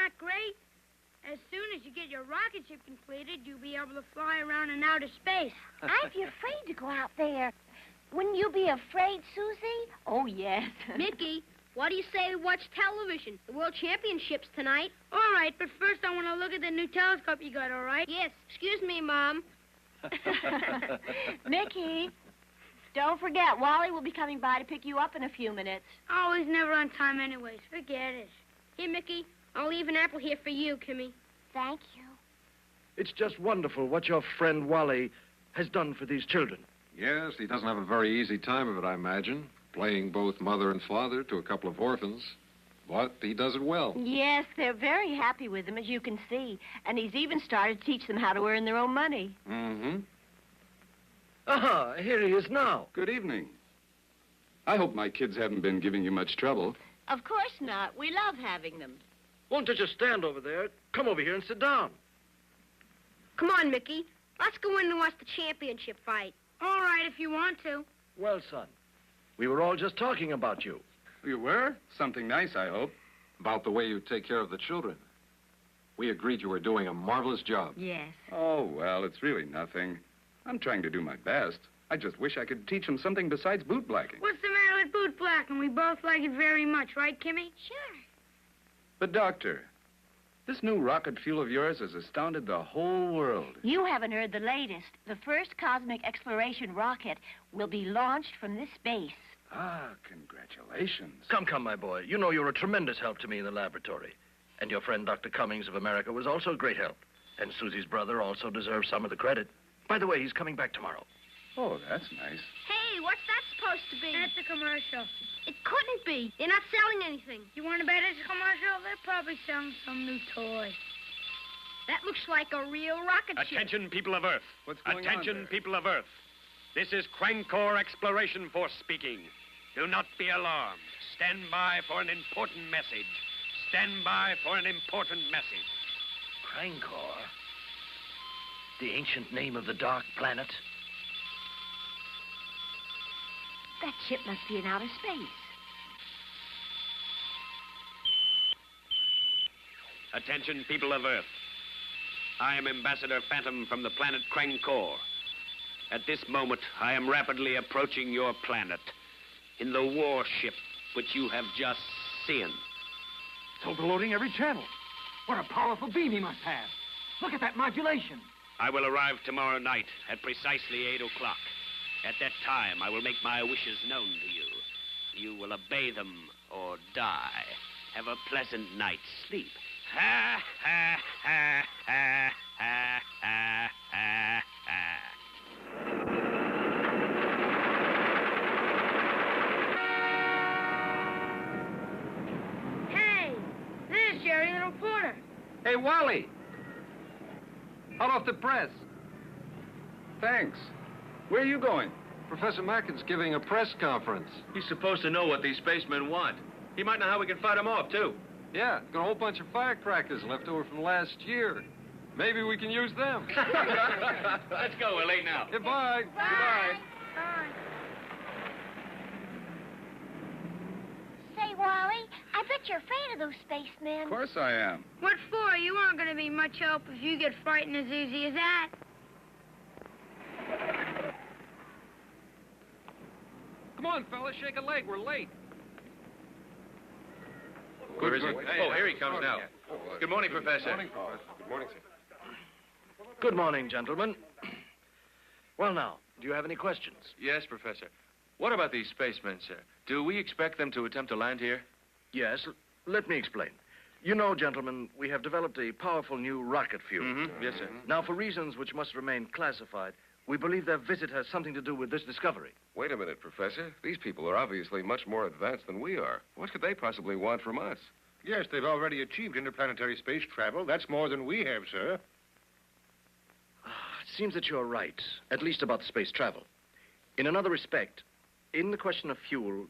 that great? As soon as you get your rocket ship completed, you'll be able to fly around in outer space. I'd be afraid to go out there. Wouldn't you be afraid, Susie? Oh, yes. Mickey, what do you say we watch television? The World Championships tonight. All right, but first I want to look at the new telescope you got, all right? Yes, excuse me, Mom. Mickey, don't forget, Wally will be coming by to pick you up in a few minutes. Oh, he's never on time anyways. Forget it. Here, Mickey, I'll leave an apple here for you, Kimmy. Thank you. It's just wonderful what your friend Wally has done for these children. Yes, he doesn't have a very easy time of it, I imagine, playing both mother and father to a couple of orphans. But he does it well. Yes, they're very happy with him, as you can see. And he's even started to teach them how to earn their own money. Mm-hmm. Ah, here he is now. Good evening. I hope my kids haven't been giving you much trouble. Of course not. We love having them. Won't you just stand over there? Come over here and sit down. Come on, Mickey. Let's go in and watch the championship fight. All right, if you want to. Well, son, we were all just talking about you. You were? Something nice, I hope. About the way you take care of the children. We agreed you were doing a marvelous job. Yes. Oh, well, it's really nothing. I'm trying to do my best. I just wish I could teach them something besides boot blacking. What's the matter with boot blacking? We both like it very much, right, Kimmy? Sure. But, Doctor, this new rocket fuel of yours has astounded the whole world. You haven't heard the latest. The first cosmic exploration rocket will be launched from this base. Ah, congratulations. Come, my boy. You know you're a tremendous help to me in the laboratory. And your friend Dr. Cummings of America was also a great help. And Susie's brother also deserves some of the credit. By the way, he's coming back tomorrow. Oh, that's nice. Hey, what's that supposed to be? That's a commercial. It couldn't be. They're not selling anything. You want to bet it's a commercial? They're probably selling some new toy. That looks like a real rocket ship. Attention, people of Earth. What's going on Attention, there? people of Earth. This is Crankor Exploration Force speaking. Do not be alarmed. Stand by for an important message. Stand by for an important message. Crankor? The ancient name of the dark planet? That ship must be in outer space. Attention, people of Earth. I am Ambassador Phantom from the planet Crankor. At this moment, I am rapidly approaching your planet in the warship which you have just seen. It's overloading every channel. What a powerful beam he must have. Look at that modulation. I will arrive tomorrow night at precisely 8 o'clock. At that time, I will make my wishes known to you. You will obey them or die. Have a pleasant night's sleep. Ha, ha, ha, ha, ha, ha, ha, ha. Hey, there's Jerry the reporter. Hey, Wally! Hot off the press. Thanks. Where are you going? Professor Mackin's giving a press conference. He's supposed to know what these spacemen want. He might know how we can fight them off, too. Yeah, got a whole bunch of firecrackers left over from last year. Maybe we can use them. Let's go. We're late now. Goodbye. Bye. Say, Wally, I bet you're afraid of those spacemen. Of course I am. What for? You aren't going to be much help if you get frightened as easy as that. Come on, fellas, shake a leg. We're late. Where is he? Oh, here he comes now. Good morning, Professor. Good morning, sir. Good morning, gentlemen. Well, now, do you have any questions? Yes, Professor. What about these spacemen, sir? Do we expect them to attempt to land here? Yes, let me explain. You know, gentlemen, we have developed a powerful new rocket fuel. Mm-hmm. Yes, sir. Now, for reasons which must remain classified, we believe their visit has something to do with this discovery. Wait a minute, Professor. These people are obviously much more advanced than we are. What could they possibly want from us? Yes, they've already achieved interplanetary space travel. That's more than we have, sir. It seems that you're right, at least about the space travel. In another respect, in the question of fuel,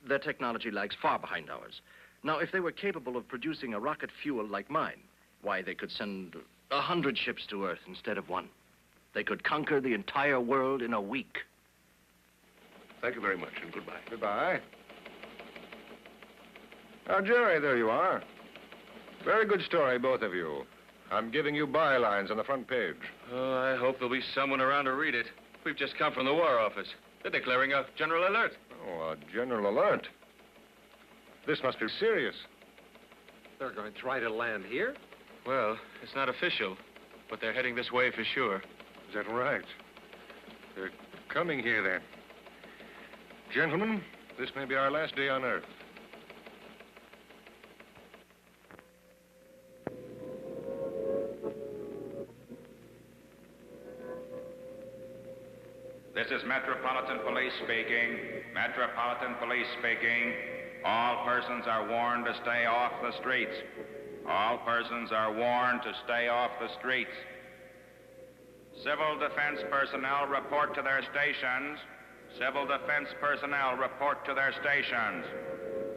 their technology lags far behind ours. Now, if they were capable of producing a rocket fuel like mine, why, they could send 100 ships to Earth instead of one. They could conquer the entire world in a week. Thank you very much, and goodbye. Goodbye. Now, Jerry, there you are. Very good story, both of you. I'm giving you bylines on the front page. Oh, I hope there'll be someone around to read it. We've just come from the War Office. They're declaring a general alert. Oh, a general alert. This must be serious. They're going to try to land here? Well, it's not official, but they're heading this way for sure. Is that right? They're coming here, then. Gentlemen, this may be our last day on Earth. This is Metropolitan Police speaking. Metropolitan Police speaking. All persons are warned to stay off the streets. All persons are warned to stay off the streets. Civil defense personnel report to their stations. Civil defense personnel report to their stations.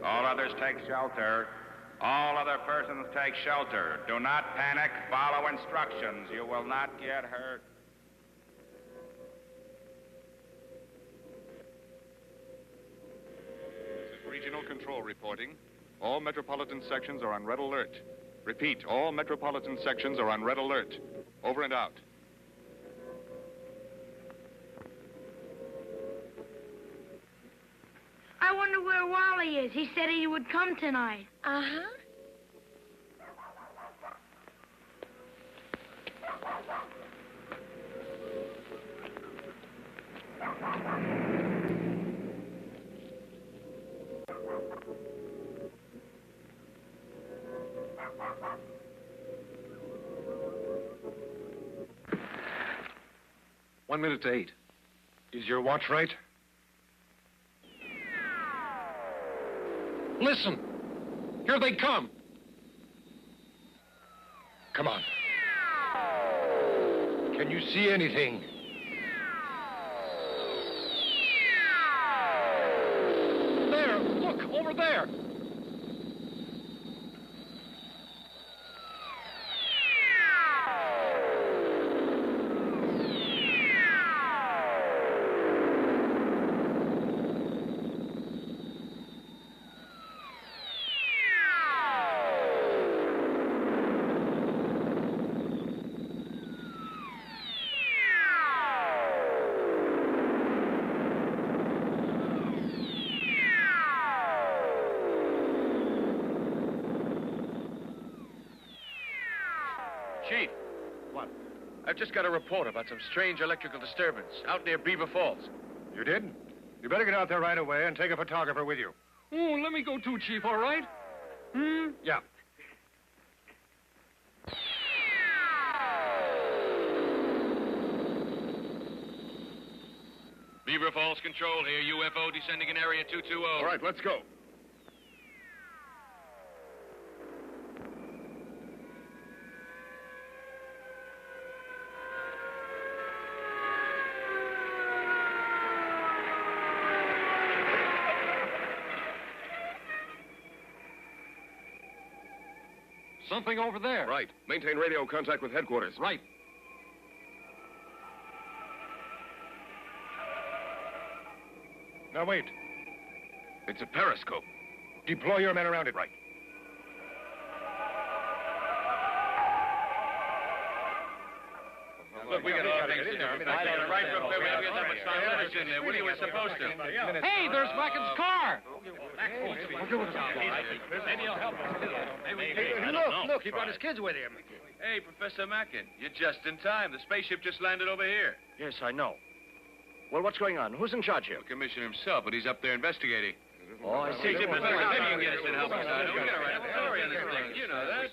All others take shelter. All other persons take shelter. Do not panic. Follow instructions. You will not get hurt. Regional Control reporting. All metropolitan sections are on red alert. Repeat, all metropolitan sections are on red alert. Over and out. I wonder where Wally is. He said he would come tonight. Uh-huh. One minute to 8. Is your watch right? Listen! Here they come! Come on. Can you see anything? There! Look! Over there! Chief. What? I've just got a report about some strange electrical disturbance out near Beaver Falls. You did? You better get out there right away and take a photographer with you. Oh, let me go too, Chief, all right? Yeah. Beaver Falls Control here. UFO descending in area 220. All right, let's go. Something over there. Right. Maintain radio contact with headquarters. Right. Now, wait. It's a periscope. Deploy your men around it. Right. Look, we got all things to do. Right from there, we haven't got that much time left in there. What are you supposed to? Hey, there's Macken's car! Maybe he'll help us. Look, he brought his kids with him. Hey, Professor Mackin, you're just in time. The spaceship just landed over here. Yes, I know. Well, what's going on? Who's in charge here? The commissioner himself, but he's up there investigating. Oh, I see. Maybe you can get us in help us out. We gotta write a story on this thing. You know that.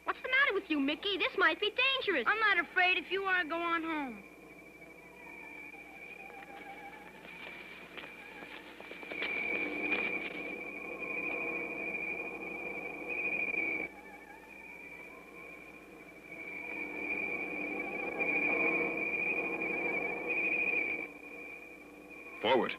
What's the matter with you, Mickey? This might be dangerous. I'm not afraid if you want to go on home. Forward.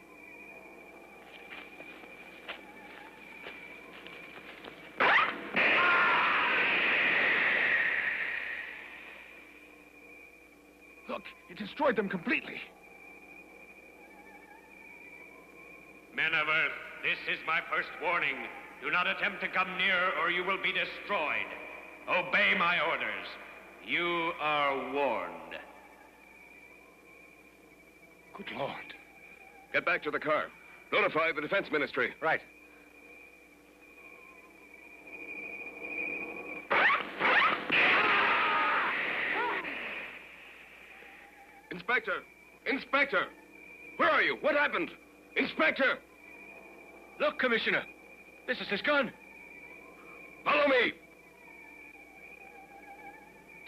It destroyed them completely. Men of Earth, this is my first warning. Do not attempt to come near or you will be destroyed. Obey my orders. You are warned. Good Lord. Get back to the car. Notify the Defense Ministry. Right. Inspector! Inspector! Where are you? What happened? Inspector! Look, Commissioner. This is his gun. Follow me!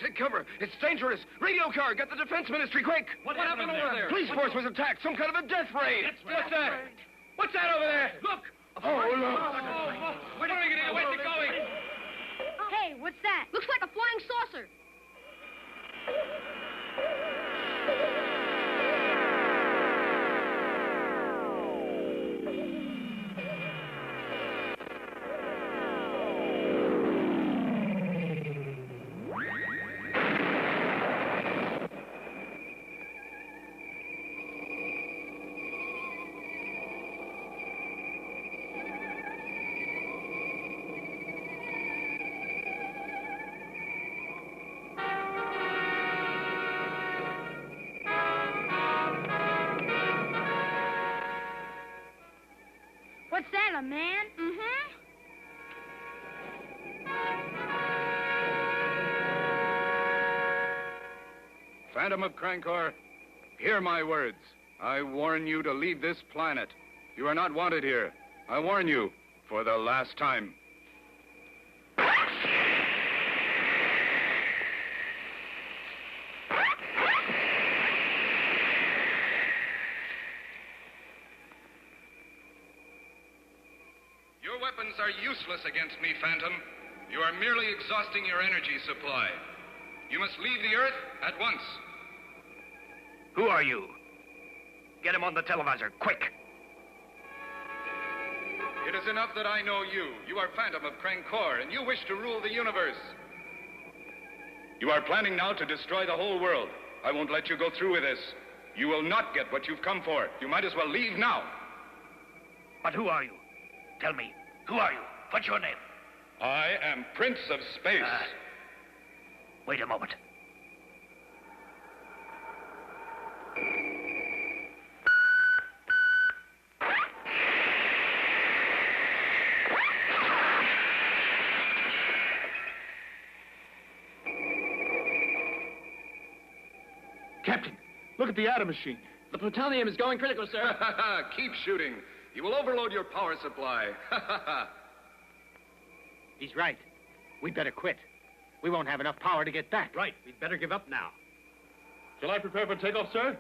Take cover. It's dangerous. Radio car, get the Defense Ministry, quick! What happened over there? Police force was attacked. Some kind of a death raid. What's that? What's that over there? Look! Oh, no. Where are you getting? Where's it going? Hey, what's that? Looks like a flying saucer. What's that, a man? Mm-hmm. Phantom of Crankor, hear my words. I warn you to leave this planet. You are not wanted here. I warn you for the last time. Your weapons are useless against me, Phantom. You are merely exhausting your energy supply. You must leave the Earth at once. Who are you? Get him on the televisor, quick. It is enough that I know you. You are Phantom of Crankor, and you wish to rule the universe. You are planning now to destroy the whole world. I won't let you go through with this. You will not get what you've come for. You might as well leave now. But who are you? Tell me, who are you? What's your name? I am Prince of Space. Wait a moment. Captain, look at the atom machine. The plutonium is going critical, sir. Keep shooting. You will overload your power supply. He's right. We better quit. We won't have enough power to get back. Right. We'd better give up now. Shall I prepare for takeoff, sir?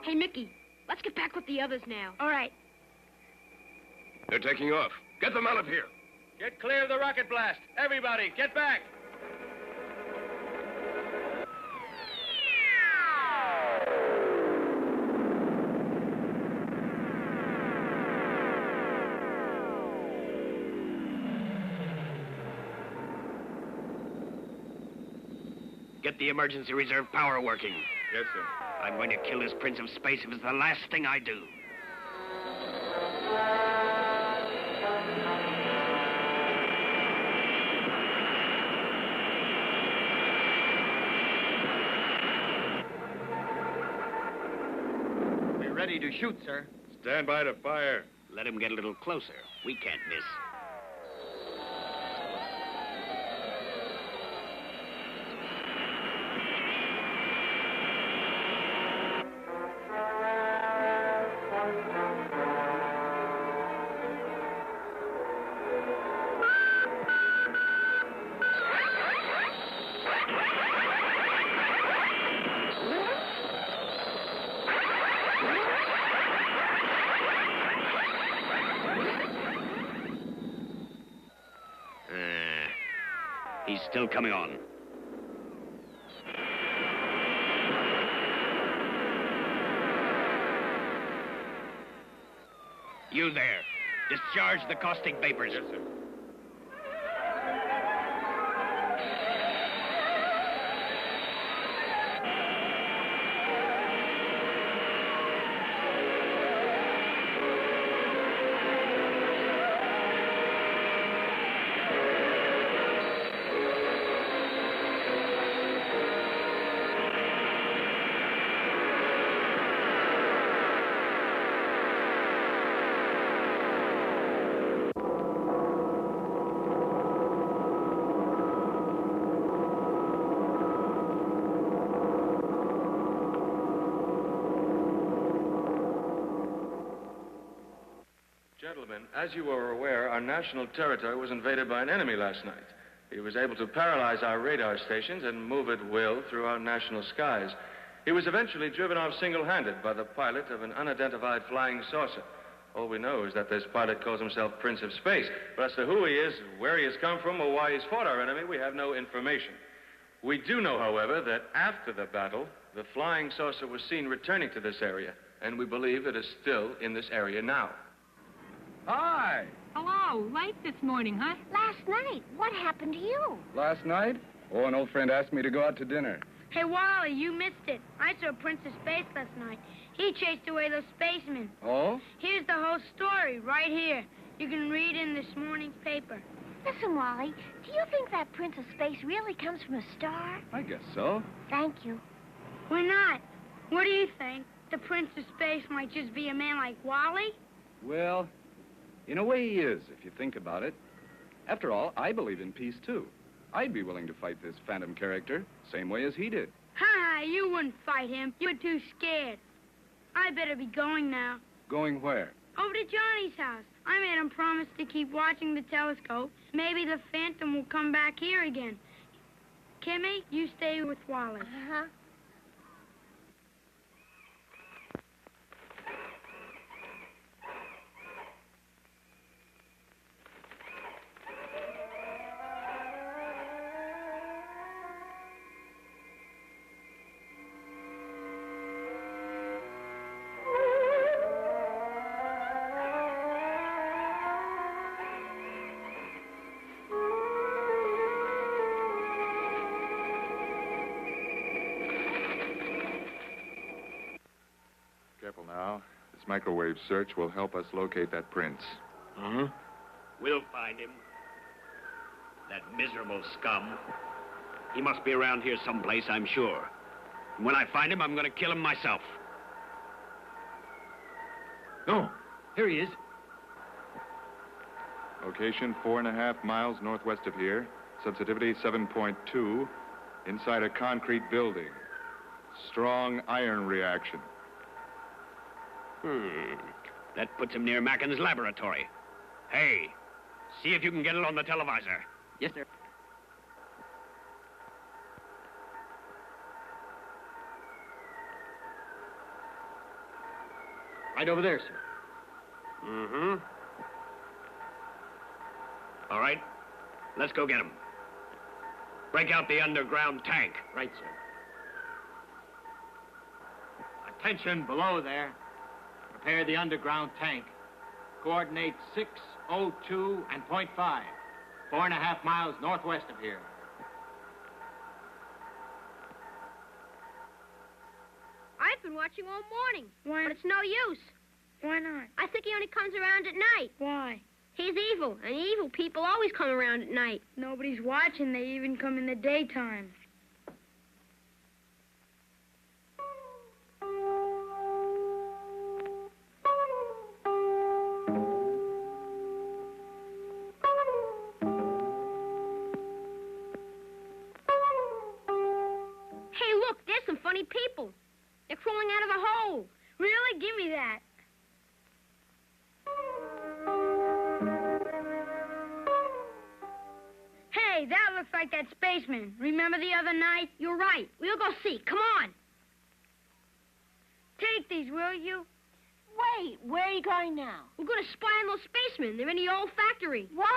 Hey, Mickey, let's get back with the others now. All right. They're taking off. Get them out of here. Get clear of the rocket blast. Everybody, get back. Get the emergency reserve power working. Yes, sir. I'm going to kill this Prince of Space if it's the last thing I do. We're ready to shoot, sir. Stand by to fire. Let him get a little closer. We can't miss. He's still coming on. You there. Discharge the caustic vapors. Yes, sir. Gentlemen, as you are aware, our national territory was invaded by an enemy last night. He was able to paralyze our radar stations and move at will through our national skies. He was eventually driven off single-handed by the pilot of an unidentified flying saucer. All we know is that this pilot calls himself Prince of Space. But as to who he is, where he has come from, or why he's fought our enemy, we have no information. We do know, however, that after the battle, the flying saucer was seen returning to this area, and we believe it is still in this area now. Hi. Hello. Late this morning, huh? Last night. What happened to you? Last night? Oh, an old friend asked me to go out to dinner. Hey, Wally, you missed it. I saw Prince of Space last night. He chased away those spacemen. Oh? Here's the whole story right here. You can read in this morning's paper. Listen, Wally, do you think that Prince of Space really comes from a star? I guess so. Thank you. Why not? What do you think? The Prince of Space might just be a man like Wally? Well, in a way he is, if you think about it. After all, I believe in peace, too. I'd be willing to fight this phantom character, same way as he did. Ha! You wouldn't fight him. You're too scared. I better be going now. Going where? Over to Johnny's house. I made him promise to keep watching the telescope. Maybe the phantom will come back here again. Kimmy, you stay with Wally. Uh-huh. Careful now. This microwave search will help us locate that prince. Uh-huh. We'll find him. That miserable scum. He must be around here someplace, I'm sure. And when I find him, I'm going to kill him myself. No, here he is. Location 4.5 miles northwest of here. Sensitivity 7.2. Inside a concrete building. Strong iron reaction. That puts him near Macken's laboratory. Hey, see if you can get it on the televisor. Yes, sir. Right over there, sir. Mm-hmm. All right, let's go get him. Break out the underground tank. Right, sir. Attention below there. Prepare the underground tank. Coordinate 602 and .5. 4.5 miles northwest of here. I've been watching all morning. Why? But it's no use. Why not? I think he only comes around at night. Why? He's evil, and evil people always come around at night. Nobody's watching. They even come in the daytime. Hey, look, there's some funny people. They're crawling out of the hole. Really? Give me that. Hey, that looks like that spaceman. Remember the other night? You're right. We'll go see. Come on. Take these, will you? Wait, where are you going now? We're going to spy on those spacemen. They're in the old factory. What?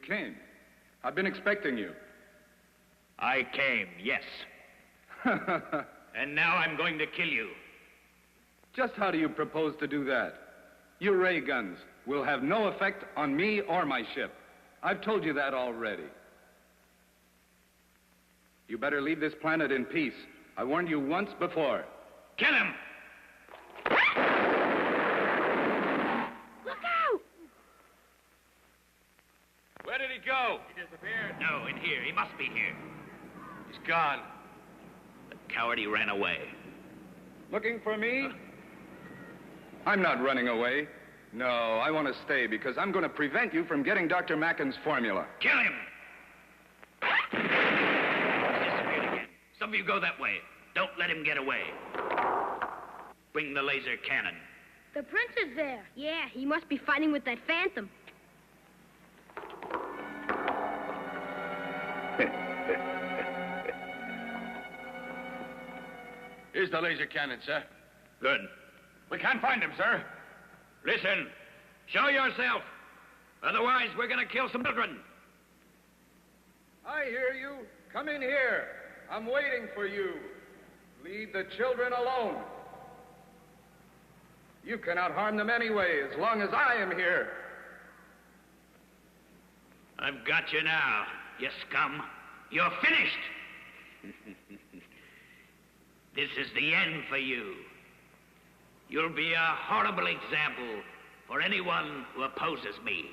came. I've been expecting you. I came, yes. And now I'm going to kill you. Just how do you propose to do that? Your ray guns will have no effect on me or my ship. I've told you that already. You better leave this planet in peace. I warned you once before. Kill him! Look out! Where did he go? He disappeared. No, in here. He must be here. He's gone. The coward, he ran away. Looking for me? I'm not running away. No, I want to stay because I'm going to prevent you from getting Dr. Macken's formula. Kill him! He's disappeared again. Some of you go that way. Don't let him get away. Bring the laser cannon. The prince is there. Yeah, he must be fighting with that phantom. Here's the laser cannon, sir. Good. We can't find him, sir. Listen, show yourself. Otherwise, we're going to kill some children. I hear you. Come in here. I'm waiting for you. Leave the children alone. You cannot harm them anyway, as long as I am here. I've got you now, you scum. You're finished. This is the end for you. You'll be a horrible example for anyone who opposes me.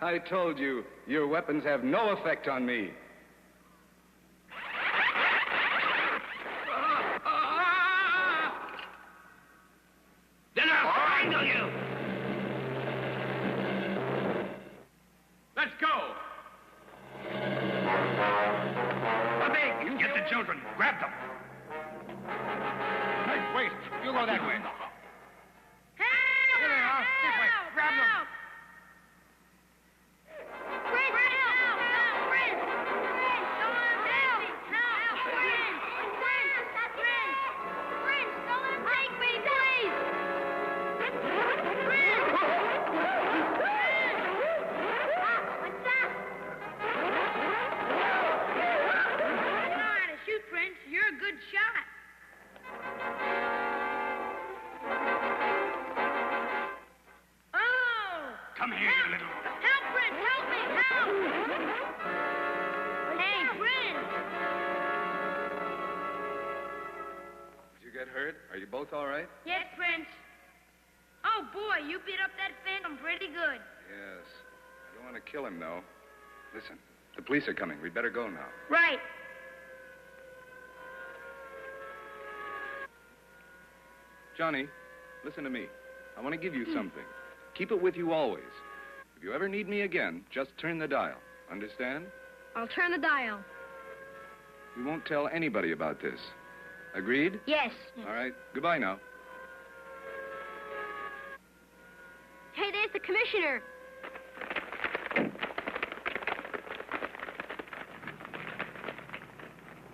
I told you, your weapons have no effect on me. Then I'll strangle you! Let's go! Big, get the children. Grab them. Hey, wait. You go that way. Help! Here they are. This way. Grab them. Prince, help! Prince! Prince, don't let him take me! Help! Prince! Prince, don't let him take me, please! Prince! What's up? You know how to shoot, Prince. You're a good shot. Oh! Come here, you little... Help, Prince! Help me! Help! Hey, Prince! Did you get hurt? Are you both all right? Yes, Prince. Oh, boy, you beat up that phantom pretty good. Yes. I don't want to kill him, though. Listen, the police are coming. We'd better go now. Right. Johnny, listen to me. I want to give you something. Keep it with you always. If you ever need me again, just turn the dial. Understand? I'll turn the dial. We won't tell anybody about this. Agreed? Yes. All right. Goodbye now. Hey, there's the commissioner.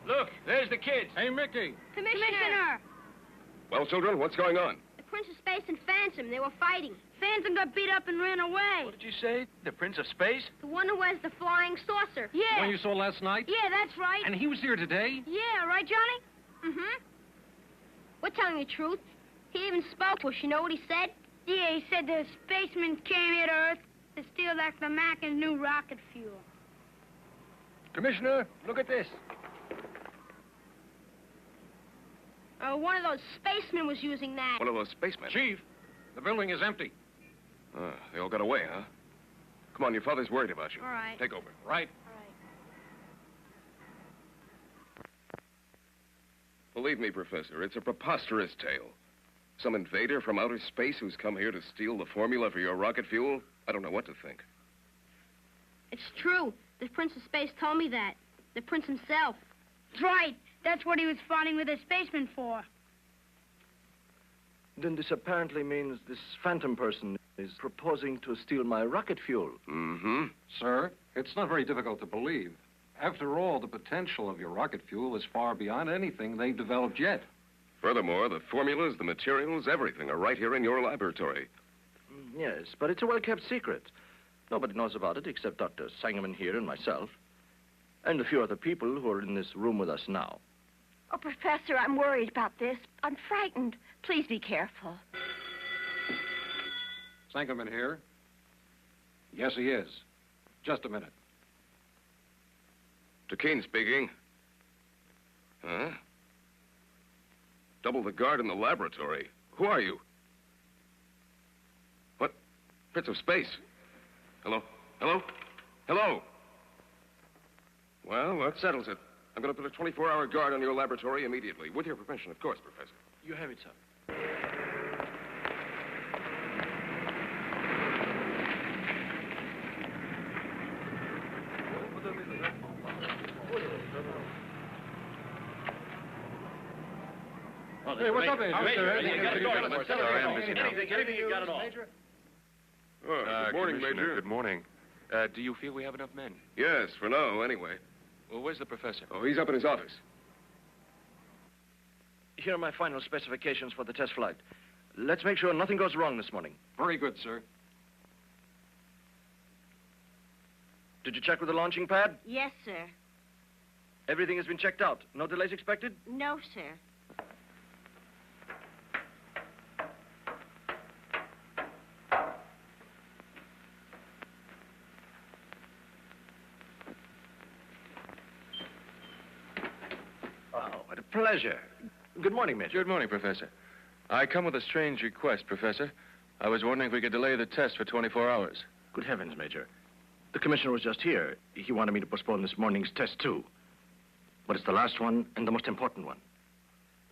Look, there's the kids. Hey, Mickey. Commissioner! Well, children, what's going on? The Prince of Space and Phantom, they were fighting. Phantom got beat up and ran away. What did you say? The Prince of Space? The one who has the flying saucer. The Yeah. one you saw last night? Yeah, that's right. And he was here today? Yeah, right, Johnny? Mm-hmm. We're telling the truth. He even spoke to us. You know what he said? Yeah, he said the spacemen came here to Earth to steal Dr. Macken's new rocket fuel. Commissioner, look at this. One of those spacemen was using that. One of those spacemen. Chief, the building is empty. They all got away, huh? Come on, your father's worried about you. All right. Take over. Right. Believe me, Professor, it's a preposterous tale. Some invader from outer space who's come here to steal the formula for your rocket fuel? I don't know what to think. It's true. The Prince of Space told me that. The Prince himself. That's right. That's what he was fighting with the spacemen for. Then this apparently means this phantom person is proposing to steal my rocket fuel. Mm-hmm. Sir, it's not very difficult to believe. After all, the potential of your rocket fuel is far beyond anything they've developed yet. Furthermore, the formulas, the materials, everything are right here in your laboratory. Yes, but it's a well-kept secret. Nobody knows about it except Dr. Sangerman here and myself. And a few other people who are in this room with us now. Oh, Professor, I'm worried about this. I'm frightened. Please be careful. Sangerman here? Yes, he is. Just a minute. Takeen speaking. Huh? Double the guard in the laboratory. Who are you? What? Prince of Space. Hello? Hello? Hello? Well, that settles it. I'm going to put a 24-hour guard on your laboratory immediately. With your permission, of course, Professor. You have it, sir. Hey, what's up, Major? Sorry, I'm busy now. Anything you got it all. Good morning, Commissioner, Major. Good morning. Do you feel we have enough men? Yes, for now, anyway. Well, where's the professor? Oh, he's up in his office. Here are my final specifications for the test flight. Let's make sure nothing goes wrong this morning. Very good, sir. Did you check with the launching pad? Yes, sir. Everything has been checked out. No delays expected? No, sir. Oh, what a pleasure. Good morning, Major. Good morning, Professor. I come with a strange request, Professor. I was wondering if we could delay the test for 24 hours. Good heavens, Major. The commissioner was just here. He wanted me to postpone this morning's test, too. But it's the last one and the most important one.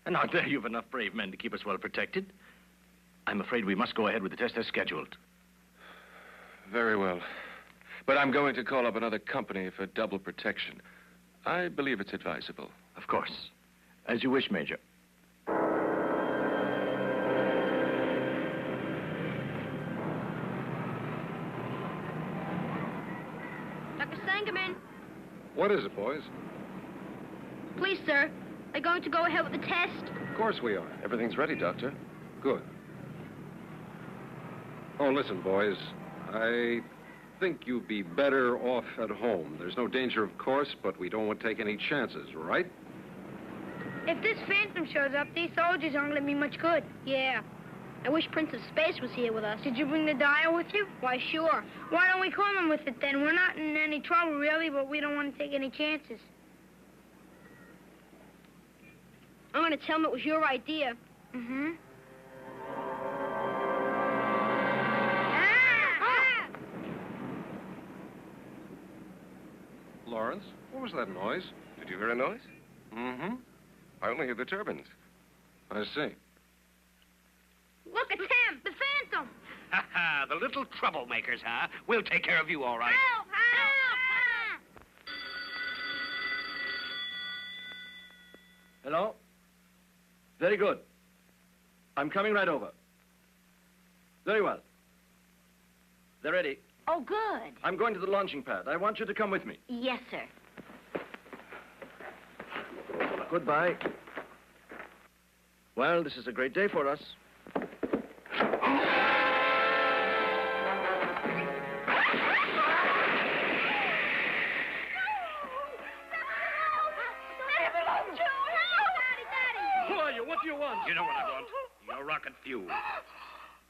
And out there you've enough brave men to keep us well protected. I'm afraid we must go ahead with the test as scheduled. Very well. But I'm going to call up another company for double protection. I believe it's advisable. Of course. As you wish, Major. Dr. Sangerman, What is it, boys? please, sir. Are you going to go ahead with the test? Of course we are. Everything's ready, Doctor. Good. Oh, listen, boys. I think you'd be better off at home. There's no danger, of course, but we don't want to take any chances, right? If this phantom shows up, these soldiers aren't going to be much good. Yeah. I wish Prince of Space was here with us. Did you bring the dial with you? Why, sure. Why don't we call him with it then? We're not in any trouble, really, but we don't want to take any chances. I'm going to tell him it was your idea. Mm-hmm. Lawrence, what was that noise? Did you hear a noise? Mm-hmm. I only hear the turbines. I see. Look, it's him, the phantom. Ha ha, the little troublemakers, huh? We'll take care of you, all right. Help! Help! Hello? Very good. I'm coming right over. Very well. They're ready. Oh, good. I'm going to the launching pad. I want you to come with me. Yes, sir. Goodbye. Well, this is a great day for us. Who are you? What do you want? You know what I want. Your rocket fuel.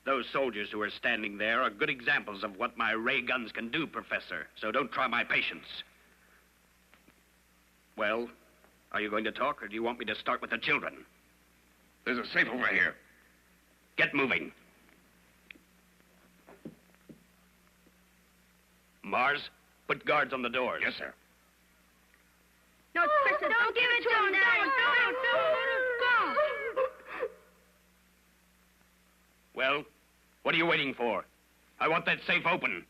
Those soldiers who are standing there are good examples of what my ray guns can do, Professor. So don't try my patience. Well, are you going to talk, or do you want me to start with the children? There's a safe over here. Get moving. Mars, put guards on the doors. Yes, sir. No, Professor, don't give it to him, Daddy. Don't. Well, what are you waiting for? I want that safe open.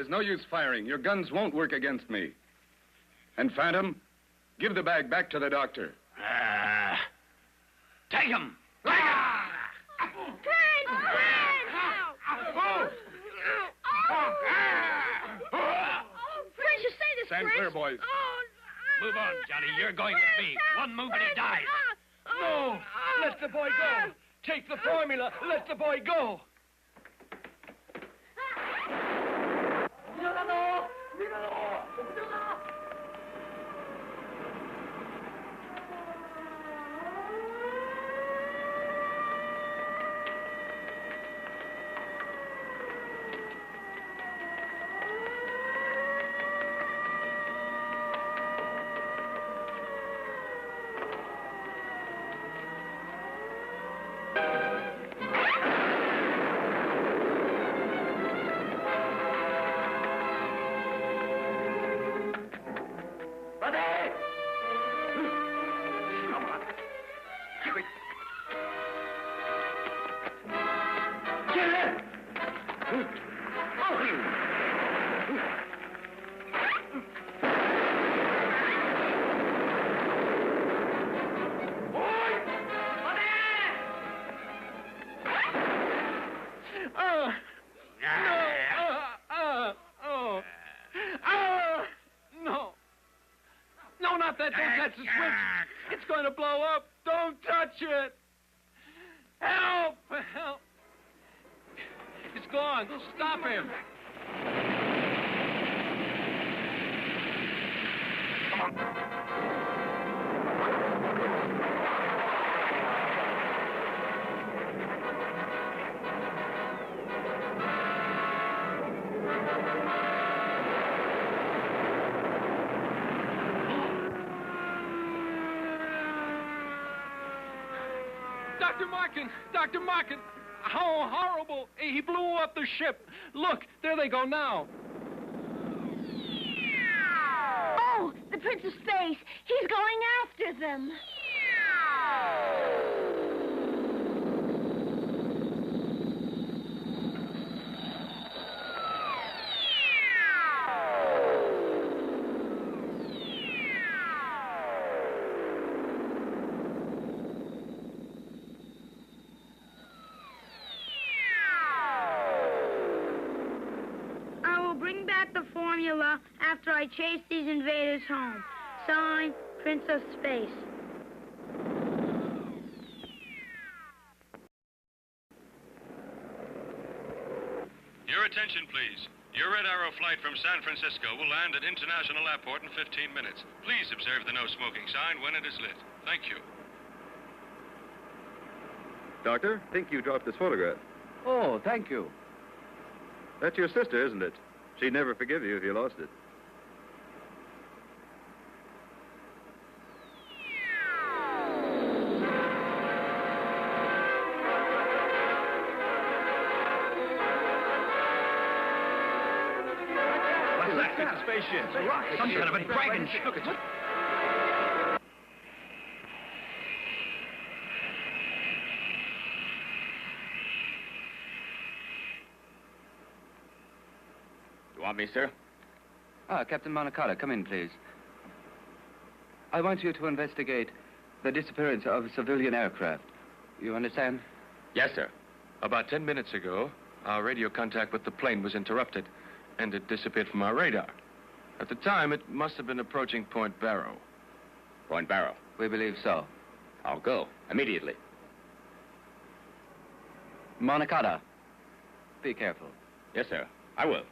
There's no use firing. Your guns won't work against me. And Phantom, give the bag back to the doctor. Take him! Prince, you say this, Stand Prince. clear, boys. Move on, Johnny. You're going with me. One move and he dies. No! Let the boy go! Take the formula! Let the boy go! No, not that. Don't touch the switch. It's going to blow up. Don't touch it. Help! Help! It's gone. Stop him. Dr. Markin, how horrible. He blew up the ship. Look, there they go now. Oh, the Prince of Space. He's going after them. Bring back the formula after I chase these invaders home. Signed, Prince of Space. Your attention, please. Your Red Arrow flight from San Francisco will land at International Airport in 15 minutes. Please observe the no smoking sign when it is lit. Thank you. Doctor, think you dropped this photograph. Oh, thank you. That's your sister, isn't it? She'd never forgive you if you lost it. What's that? It's a spaceship. It's a rocket. Some kind of a dragon ship. Look, it's... Want me, sir? Captain Monacotta, come in, please. I want you to investigate the disappearance of a civilian aircraft. You understand? Yes, sir. About 10 minutes ago, our radio contact with the plane was interrupted, and it disappeared from our radar. At the time, it must have been approaching Point Barrow. Point Barrow? We believe so. I'll go. Immediately. Monacotta, be careful. Yes, sir. I will.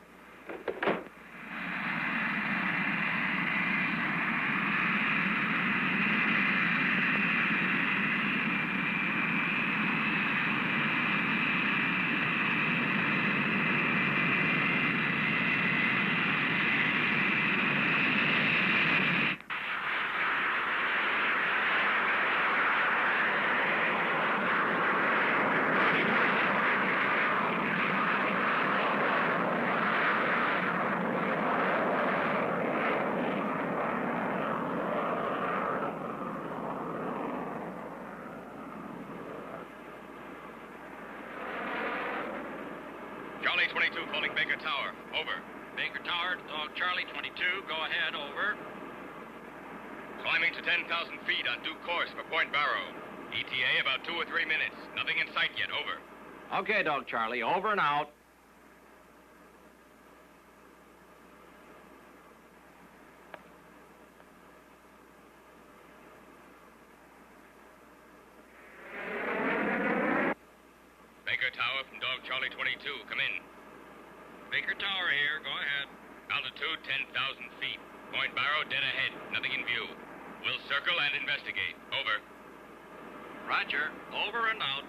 Charlie 22 calling Baker Tower. Over. Baker Tower to Dog Charlie 22. Go ahead, over. Climbing to 10,000 feet on due course for Point Barrow. ETA about 2 or 3 minutes. Nothing in sight yet, over. Okay, Dog Charlie, over and out. Baker Tower from Dog Charlie 22. Come in. Baker Tower here, go ahead. Altitude 10,000 feet. Point Barrow dead ahead. Nothing in view. We'll circle and investigate. Over. Roger, over and out.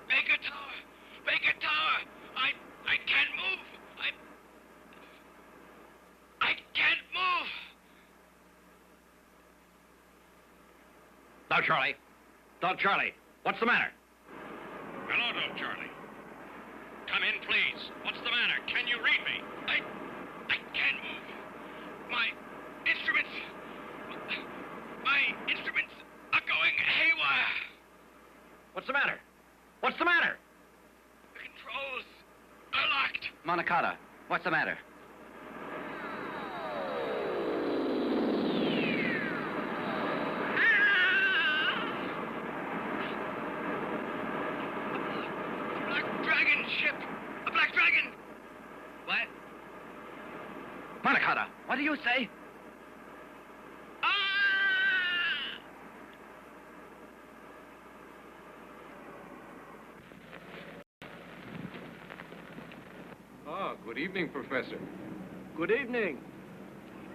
Baker Tower! Baker Tower! I can't move! I can't move! Dog Charlie. Dog Charlie, what's the matter? Hello, Dog Charlie. Come in, please. What's the matter? Can you read me? I can't move. My instruments are going haywire. What's the matter? What's the matter? The controls are locked. Monicata, what's the matter? Dragon ship! A black dragon! What? Monicata, what do you say? Ah, good evening, Professor. Good evening.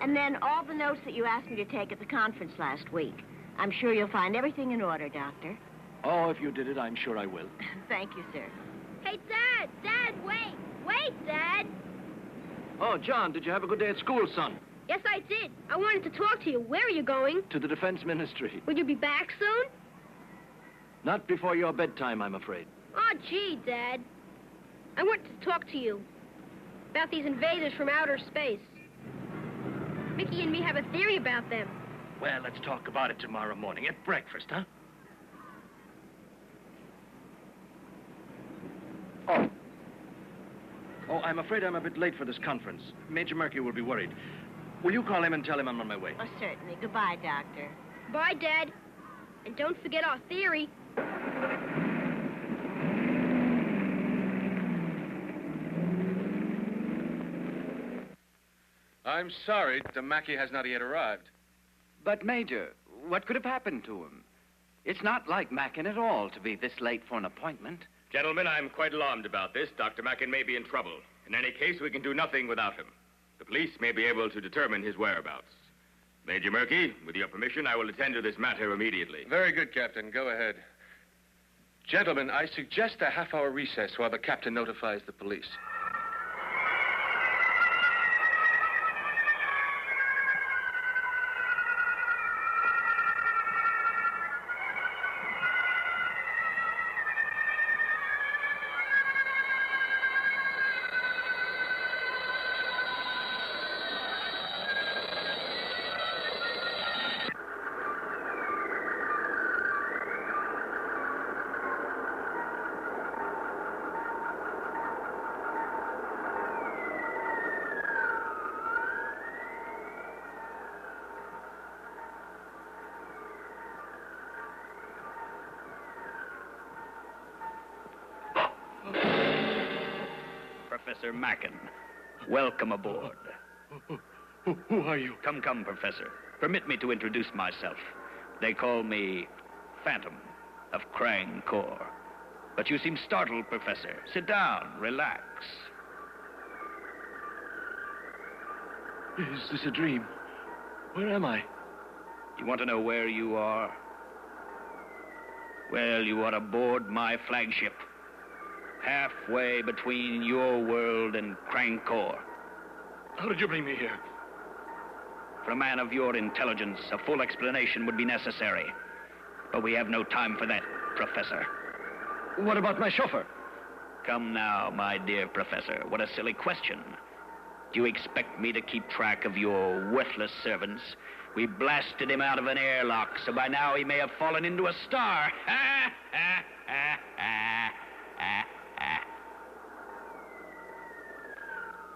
And then all the notes that you asked me to take at the conference last week. I'm sure you'll find everything in order, Doctor. Oh, if you did it, I'm sure I will. Thank you, sir. Hey, Dad! Dad, wait! Wait, Dad! Oh, John, did you have a good day at school, son? Yes, I did. I wanted to talk to you. Where are you going? To the Defense Ministry. Will you be back soon? Not before your bedtime, I'm afraid. Oh, gee, Dad. I wanted to talk to you about these invaders from outer space. Mickey and me have a theory about them. Well, let's talk about it tomorrow morning at breakfast, huh? Oh, I'm afraid I'm a bit late for this conference. Major Murky will be worried. Will you call him and tell him I'm on my way? Oh, certainly. Goodbye, Doctor. Bye, Dad. And don't forget our theory. I'm sorry, Mackey has not yet arrived. But, Major, what could have happened to him? It's not like Mackin at all to be this late for an appointment. Gentlemen, I'm quite alarmed about this. Dr. Mackin may be in trouble. In any case, we can do nothing without him. The police may be able to determine his whereabouts. Major Murky, with your permission, I will attend to this matter immediately. Very good, Captain. Go ahead. Gentlemen, I suggest a half-hour recess while the captain notifies the police. Professor Mackin, welcome aboard. Who are you? Come, Professor. Permit me to introduce myself. They call me Phantom of Krang Corps. But you seem startled, Professor. Sit down, relax. Is this a dream? Where am I? You want to know where you are? Well, you are aboard my flagship. Halfway between your world and Krang Corps. How did you bring me here? For a man of your intelligence, a full explanation would be necessary. But we have no time for that. Professor. What about my chauffeur? Come now, my dear Professor. What a silly question. Do you expect me to keep track of your worthless servants? We blasted him out of an airlock, so by now he may have fallen into a star.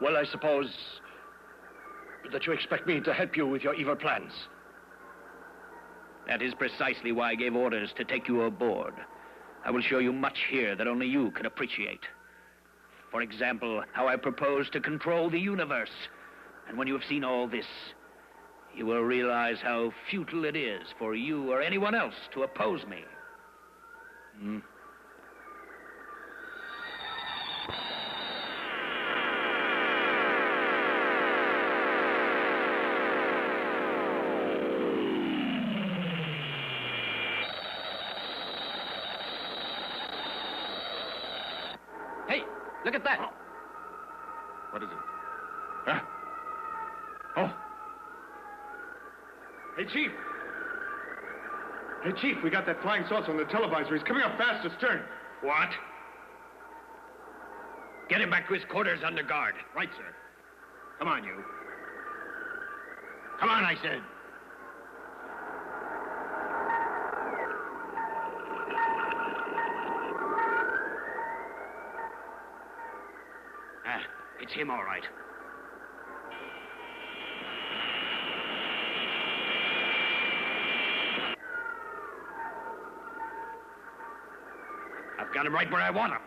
Well, I suppose that you expect me to help you with your evil plans. That is precisely why I gave orders to take you aboard. I will show you much here that only you can appreciate. For example, how I propose to control the universe. And when you have seen all this, you will realize how futile it is for you or anyone else to oppose me. Hey, look at that. What is it? Huh? Oh. Hey, Chief! Hey, Chief, we got that flying saucer on the televisor. He's coming up fast astern. What? Get him back to his quarters under guard. Right, sir. Come on, you. Come on, I said. It's him, all right. I've got him right where I want him.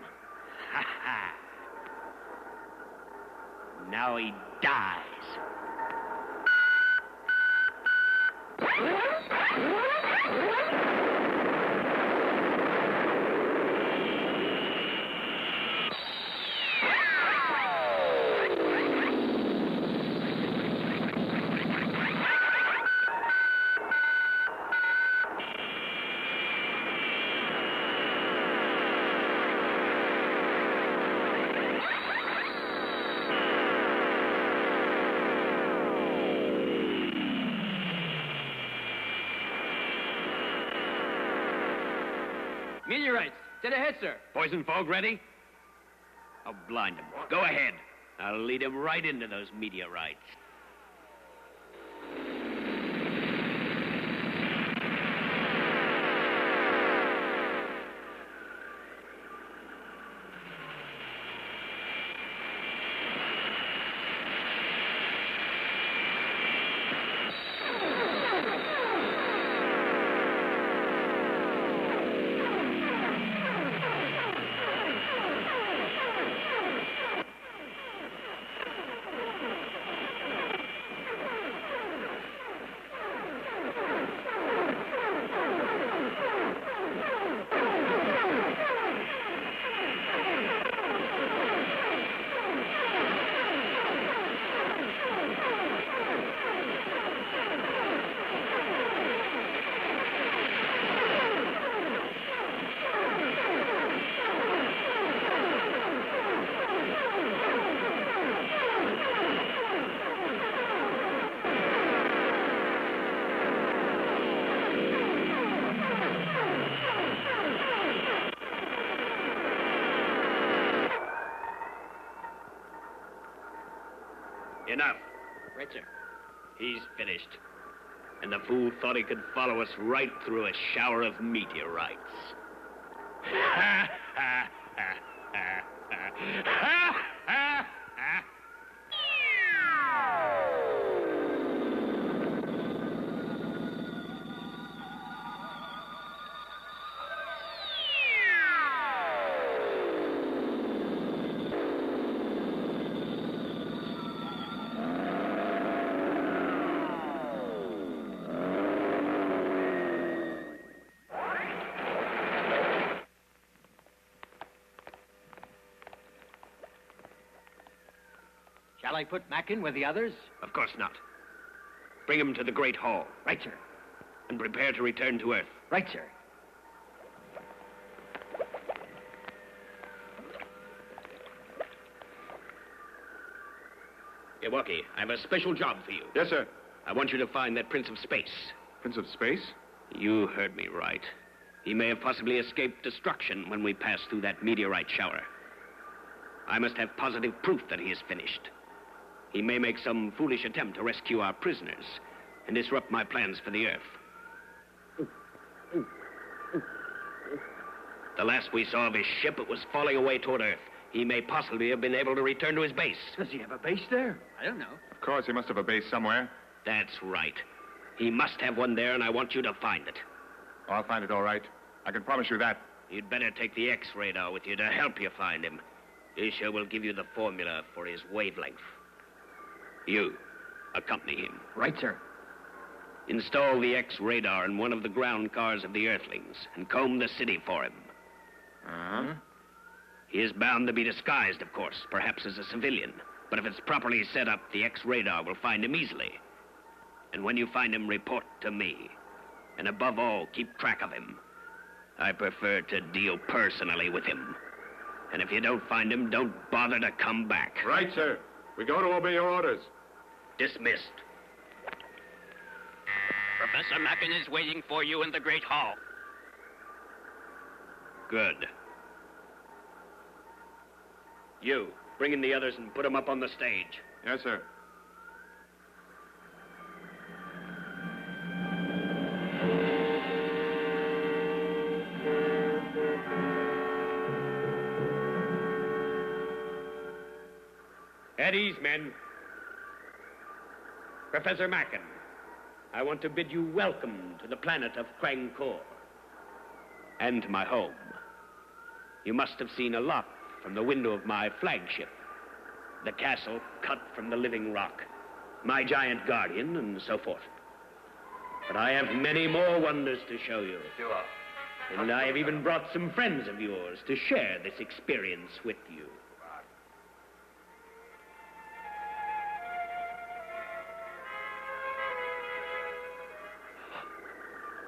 Ha ha. Now he dies. Meteorites. Dead ahead, sir. Poison fog ready? I'll blind him. Go ahead. I'll lead him right into those meteorites. Enough. Right, sir. He's finished. And the fool thought he could follow us right through a shower of meteorites. Ha, ha, ha, ha, ha, ha, ha, ha. Shall I put Mac in with the others? Of course not. Bring him to the Great Hall. Right, sir. And prepare to return to Earth. Right, sir. Milwaukee, I have a special job for you. Yes, sir. I want you to find that Prince of Space. Prince of Space? You heard me right. He may have possibly escaped destruction when we pass through that meteorite shower. I must have positive proof that he is finished. He may make some foolish attempt to rescue our prisoners and disrupt my plans for the Earth. The last we saw of his ship, it was falling away toward Earth. He may possibly have been able to return to his base. Does he have a base there? I don't know. Of course, he must have a base somewhere. That's right. He must have one there, and I want you to find it. Oh, I'll find it all right. I can promise you that. You'd better take the X-radar with you to help you find him. Isha will give you the formula for his wavelength. You accompany him. Right, sir. Install the X-radar in one of the ground cars of the Earthlings and comb the city for him. Uh-huh. He is bound to be disguised, of course, perhaps as a civilian. But if it's properly set up, the X-radar will find him easily. And when you find him, report to me. And above all, keep track of him. I prefer to deal personally with him. And if you don't find him, don't bother to come back. Right, sir. We go to obey your orders. Dismissed. Professor Mackin is waiting for you in the Great Hall. Good. You, bring in the others and put them up on the stage. Yes, sir. At ease, men. Professor Mackin, I want to bid you welcome to the planet of Krankor. And to my home. You must have seen a lot from the window of my flagship. The castle cut from the living rock. My giant guardian, and so forth. But I have many more wonders to show you. And I have even brought some friends of yours to share this experience with you.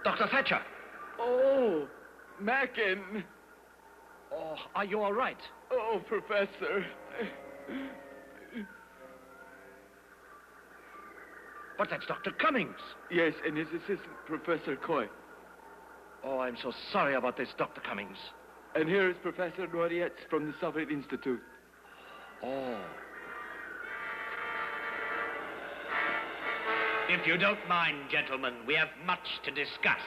Dr. Thatcher! Oh, Mackin. Oh, are you all right? Oh, Professor. But that's Dr. Cummings. Yes, and his assistant, Professor Coy. Oh, I'm so sorry about this, Dr. Cummings. And here is Professor Norietz from the Soviet Institute. Oh. If you don't mind, gentlemen, we have much to discuss.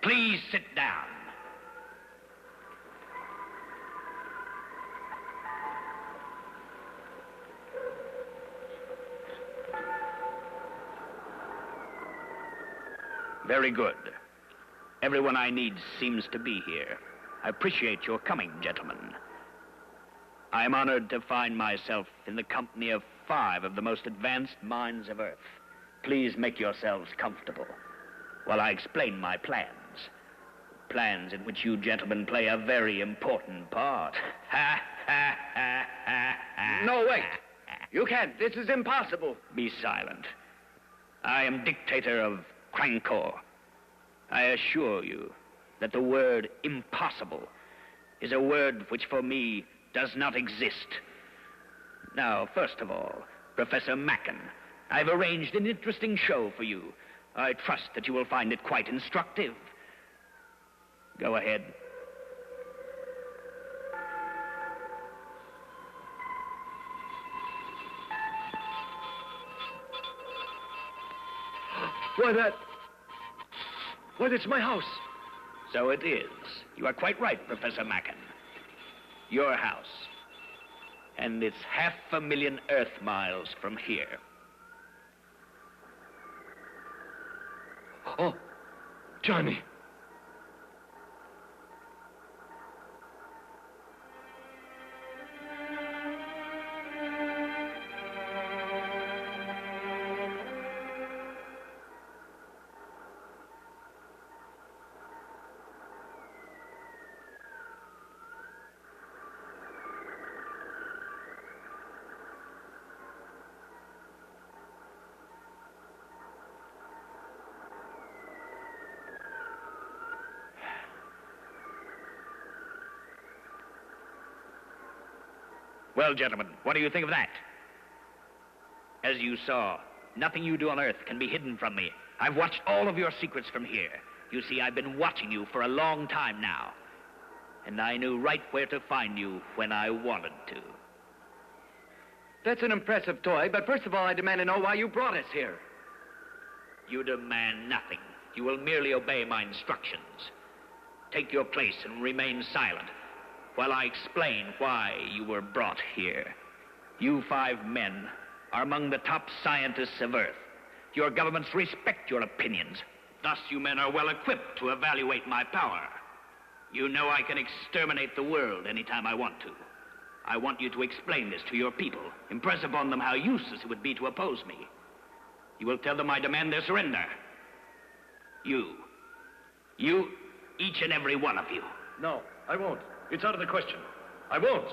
Please sit down. Very good. Everyone I need seems to be here. I appreciate your coming, gentlemen. I am honored to find myself in the company of 5 of the most advanced minds of Earth. Please make yourselves comfortable while I explain my plans. Plans in which you gentlemen play a very important part. Ha, ha, ha, ha, ha. No, wait. You can't. This is impossible. Be silent. I am dictator of Krankor. I assure you that the word impossible is a word which for me does not exist. Now, first of all, Professor Mackin, I've arranged an interesting show for you. I trust that you will find it quite instructive. Go ahead. Why, that's my house. So it is. You are quite right, Professor Mackin. Your house. And it's 500,000 Earth miles from here. Oh, Johnny. Well, gentlemen, what do you think of that? As you saw, nothing you do on Earth can be hidden from me. I've watched all of your secrets from here. You see, I've been watching you for a long time now. And I knew right where to find you when I wanted to. That's an impressive toy, but first of all, I demand to know why you brought us here. You demand nothing. You will merely obey my instructions. Take your place and remain silent while I explain why you were brought here. You 5 men are among the top scientists of Earth. Your governments respect your opinions. Thus, you men are well equipped to evaluate my power. You know I can exterminate the world anytime I want to. I want you to explain this to your people. Impress upon them how useless it would be to oppose me. You will tell them I demand their surrender. You, each and every one of you. No, I won't. It's out of the question. I won't.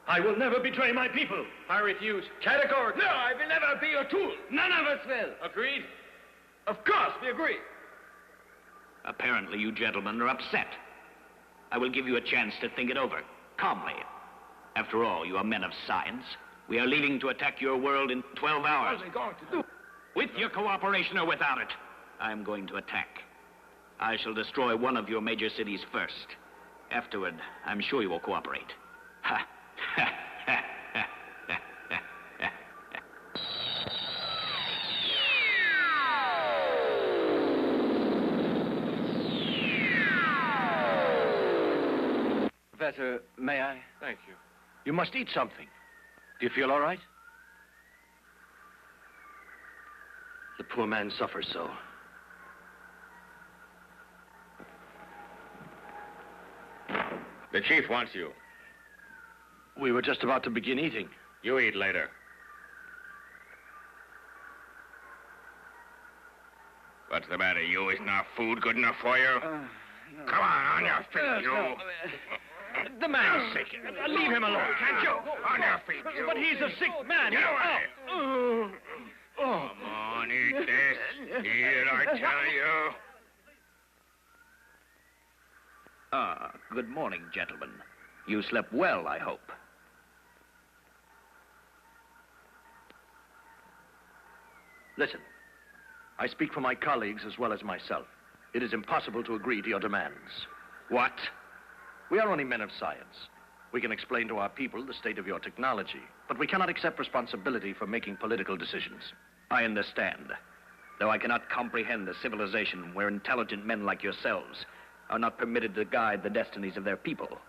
I will never betray my people. I refuse. Categorically. No, I will never be your tool. None of us will. Agreed? Of course, we agree. Apparently, you gentlemen are upset. I will give you a chance to think it over, calmly. After all, you are men of science. We are leaving to attack your world in 12 hours. What are they going to do? With your cooperation or without it, I am going to attack. I shall destroy one of your major cities first. Afterward, I'm sure you will cooperate. Ha! Ha! Ha! Ha! Ha! Ha! Professor, may I? Thank you. You must eat something. Do you feel all right? The poor man suffers so. The chief wants you. We were just about to begin eating. You eat later. What's the matter, you? Isn't our food good enough for you? No. Come on your feet, you. No. The man's sick. Leave him alone, can't you? On your feet, you. But he's a sick man. Get away. Come on, eat this. Eat it, I tell you. Good morning, gentlemen. You slept well, I hope. Listen, I speak for my colleagues as well as myself. It is impossible to agree to your demands. What? We are only men of science. We can explain to our people the state of your technology, but we cannot accept responsibility for making political decisions. I understand. Though I cannot comprehend the civilization where intelligent men like yourselves are not permitted to guide the destinies of their people.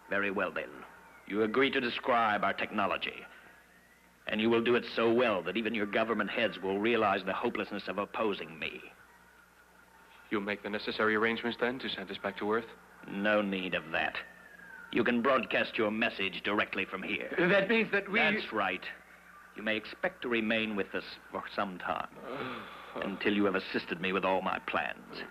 Very well, then. You agree to describe our technology. And you will do it so well that even your government heads will realize the hopelessness of opposing me. You'll make the necessary arrangements, then, to send us back to Earth? No need of that. You can broadcast your message directly from here. That means that we... That's right. You may expect to remain with us for some time. Until you have assisted me with all my plans.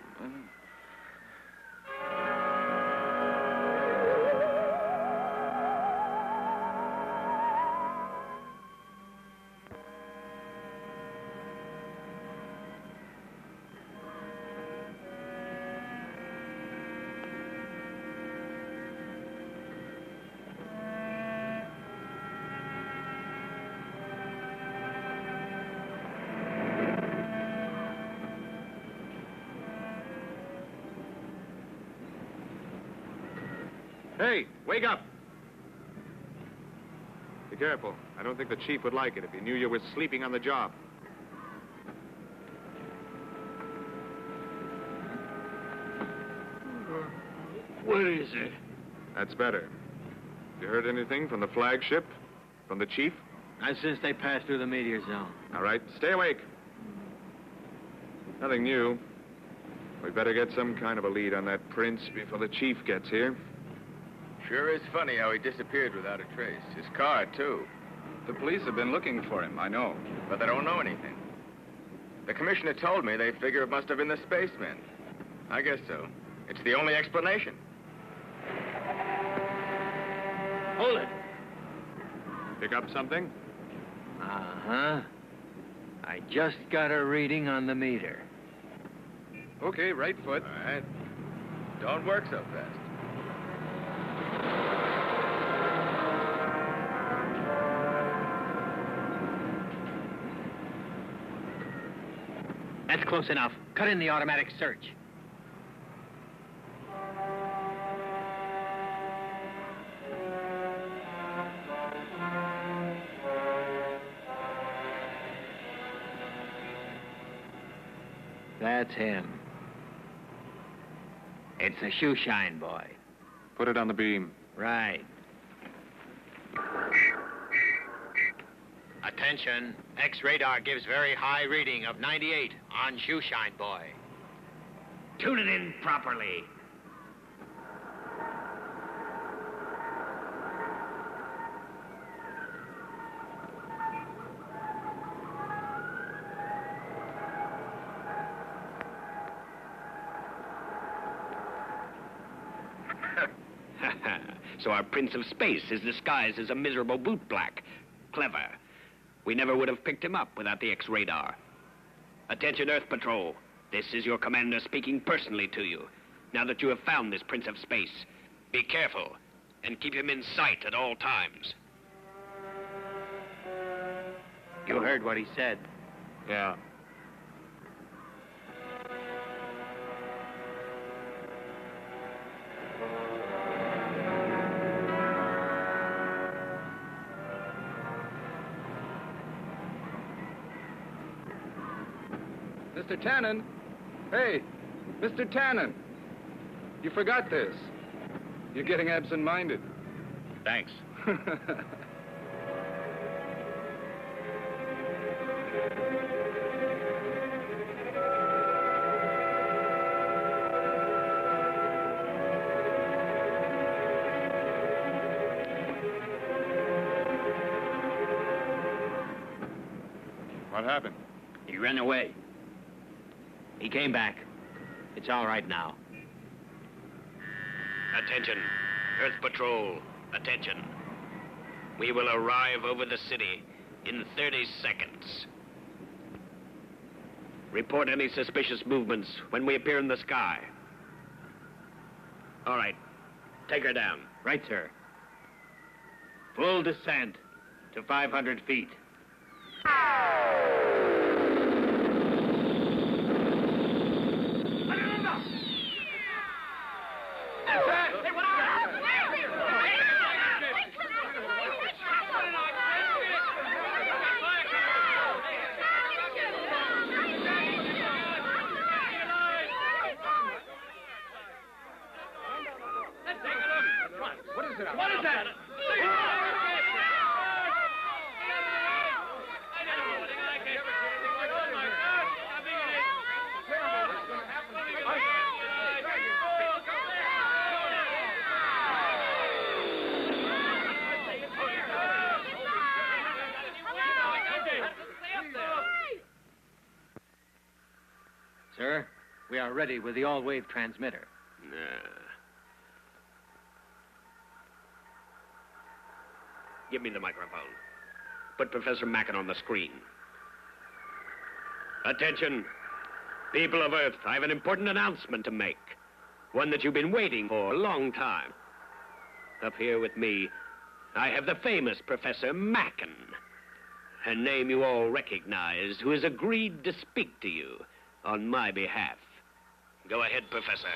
Hey, wake up! Be careful. I don't think the chief would like it if he knew you were sleeping on the job. What is it? That's better. You heard anything from the flagship? From the chief? Not since they passed through the meteor zone. All right, stay awake. Nothing new. We better get some kind of a lead on that prince before the chief gets here. Sure is funny how he disappeared without a trace. His car, too. The police have been looking for him, I know. But they don't know anything. The commissioner told me they figure it must have been the spacemen. I guess so. It's the only explanation. Hold it. Pick up something? Uh-huh. I just got a reading on the meter. Okay, right foot. All right. Don't work so fast. That's close enough. Cut in the automatic search. That's him. It's the shoe shine boy. Put it on the beam. Right. Attention. X-radar gives very high reading of 98 on shoe shine boy. Tune it in properly. So our Prince of Space is disguised as a miserable bootblack. Clever. We never would have picked him up without the X-radar. Attention, Earth Patrol. This is your commander speaking personally to you. Now that you have found this Prince of Space, be careful and keep him in sight at all times. You heard what he said. Yeah. Mr. Tannen! Hey, Mr. Tannen! You forgot this. You're getting absent-minded. Thanks. What happened? He ran away. He came back. It's all right now. Attention, Earth Patrol, attention. We will arrive over the city in 30 seconds. Report any suspicious movements when we appear in the sky. All right, take her down. Right, sir. Full descent to 500 feet. What is that? Sir, we are ready with the all-wave transmitter. Give me the microphone. Put Professor Macken on the screen. Attention, people of Earth, I have an important announcement to make. One that you've been waiting for a long time. Up here with me, I have the famous Professor Macken. A name you all recognize, who has agreed to speak to you on my behalf. Go ahead, Professor.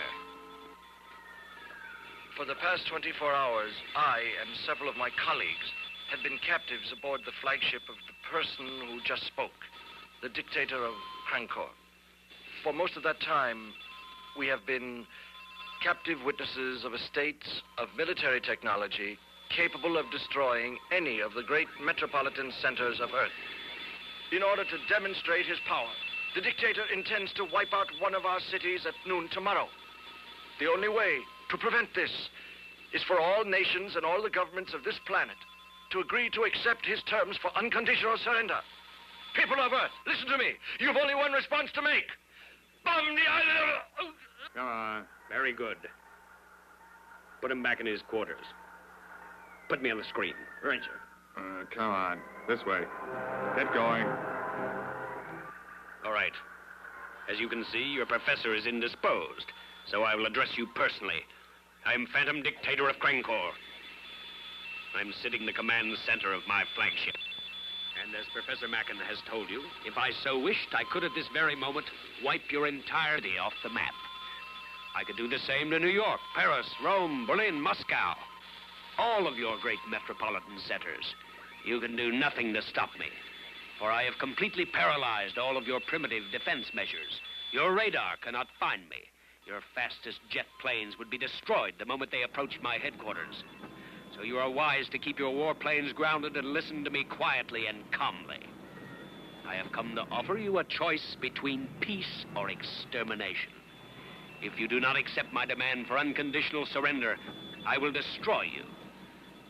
For the past 24 hours, I and several of my colleagues had been captives aboard the flagship of the person who just spoke, the dictator of Crankor. For most of that time, we have been captive witnesses of a state of military technology capable of destroying any of the great metropolitan centers of Earth. In order to demonstrate his power, the dictator intends to wipe out one of our cities at noon tomorrow. The only way to prevent this is for all nations and all the governments of this planet to agree to accept his terms for unconditional surrender. People of Earth, listen to me. You've only one response to make. Bomb the island of... Come on. Very good. Put him back in his quarters. Put me on the screen. Right, sir. Come on. This way. Get going. All right. As you can see, your professor is indisposed, so I will address you personally. I'm Phantom Dictator of Crankor. I'm sitting in the command center of my flagship. And as Professor Macken has told you, if I so wished, I could at this very moment wipe your entirety off the map. I could do the same to New York, Paris, Rome, Berlin, Moscow. All of your great metropolitan centers. You can do nothing to stop me, for I have completely paralyzed all of your primitive defense measures. Your radar cannot find me. Your fastest jet planes would be destroyed the moment they approached my headquarters. So you are wise to keep your warplanes grounded and listen to me quietly and calmly. I have come to offer you a choice between peace or extermination. If you do not accept my demand for unconditional surrender, I will destroy you.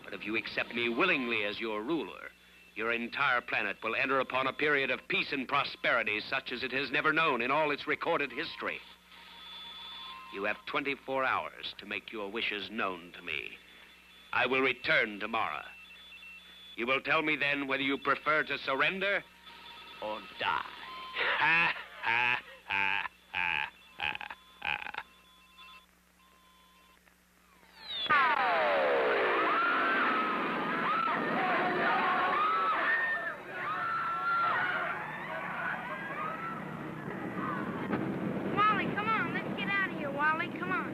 But if you accept me willingly as your ruler, your entire planet will enter upon a period of peace and prosperity such as it has never known in all its recorded history. You have 24 hours to make your wishes known to me. I will return tomorrow. You will tell me then whether you prefer to surrender or die. Ha, ha, ha, ha, ha, ha. Wally, come on. Let's get out of here, Wally. Come on.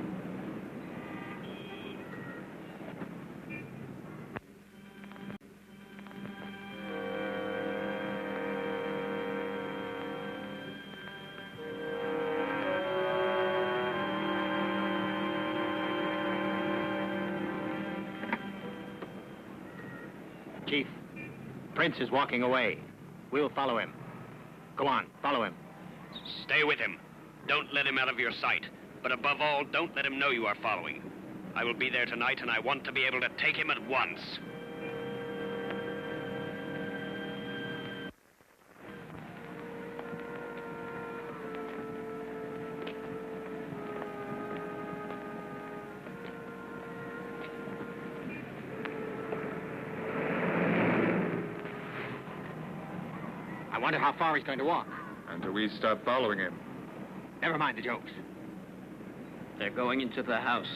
Chief, Prince is walking away. We'll follow him. Go on, follow him. Stay with him. Don't let him out of your sight. But above all, don't let him know you are following. I will be there tonight, and I want to be able to take him at once. I wonder how far he's going to walk. Until we stop following him. Never mind the jokes. They're going into the house.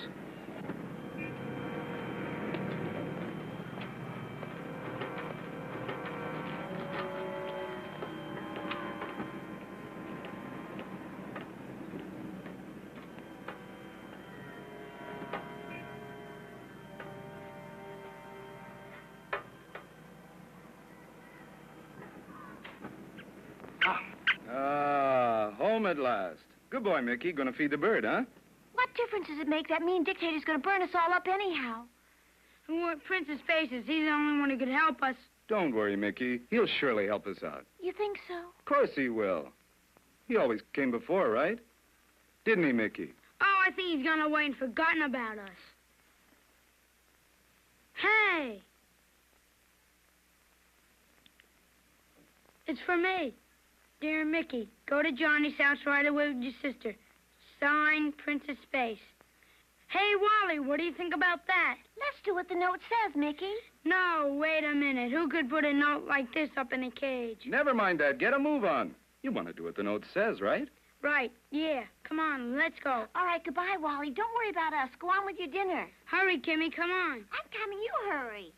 Home at last. Good boy, Mickey. Gonna feed the bird, huh? What difference does it make? That mean dictator's going to burn us all up anyhow. Prince of Spaces, he's the only one who could help us. Don't worry, Mickey. He'll surely help us out. You think so? Of course he will. He always came before, right? Didn't he, Mickey? Oh, I think he's gone away and forgotten about us. Hey! It's for me. Dear Mickey, go to Johnny's house right away with your sister. Signed, Prince of Space. Hey, Wally, what do you think about that? Let's do what the note says, Mickey. No, wait a minute. Who could put a note like this up in a cage? Never mind that. Get a move on. You want to do what the note says, right? Right, yeah. Come on, let's go. All right, goodbye, Wally. Don't worry about us. Go on with your dinner. Hurry, Kimmy, come on. I'm coming. You hurry.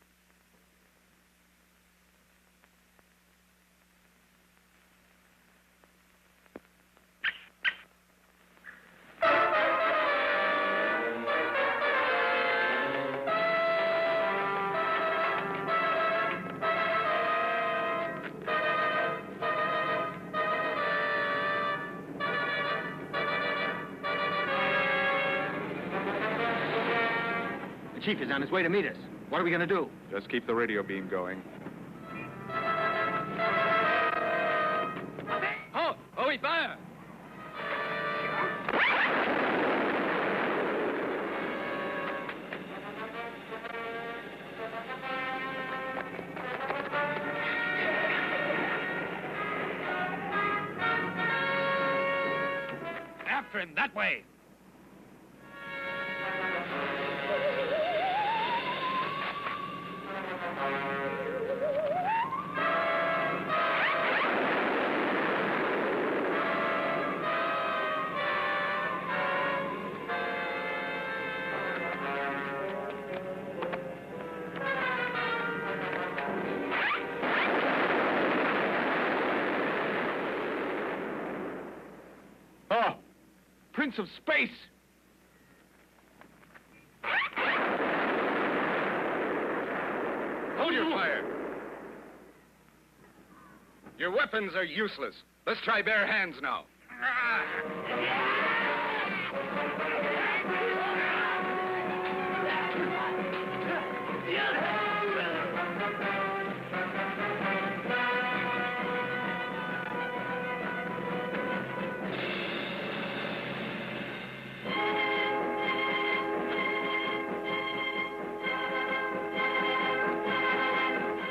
The chief is on his way to meet us. What are we going to do? Just keep the radio beam going. Oh, he fire! After him, that way. Prince of Space! Hold your fire. Your weapons are useless. Let's try bare hands now.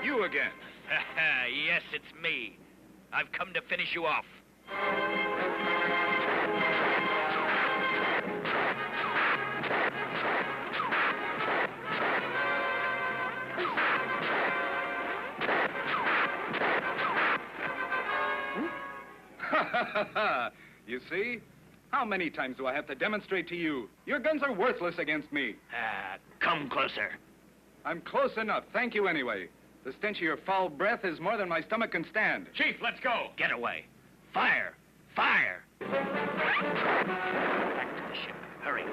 You again. Yes, it's me. I've come to finish you off. You see? How many times do I have to demonstrate to you? Your guns are worthless against me. Come closer. I'm close enough. Thank you anyway. The stench of your foul breath is more than my stomach can stand. Chief, let's go. Get away. Fire. Fire. Back to the ship. Hurry.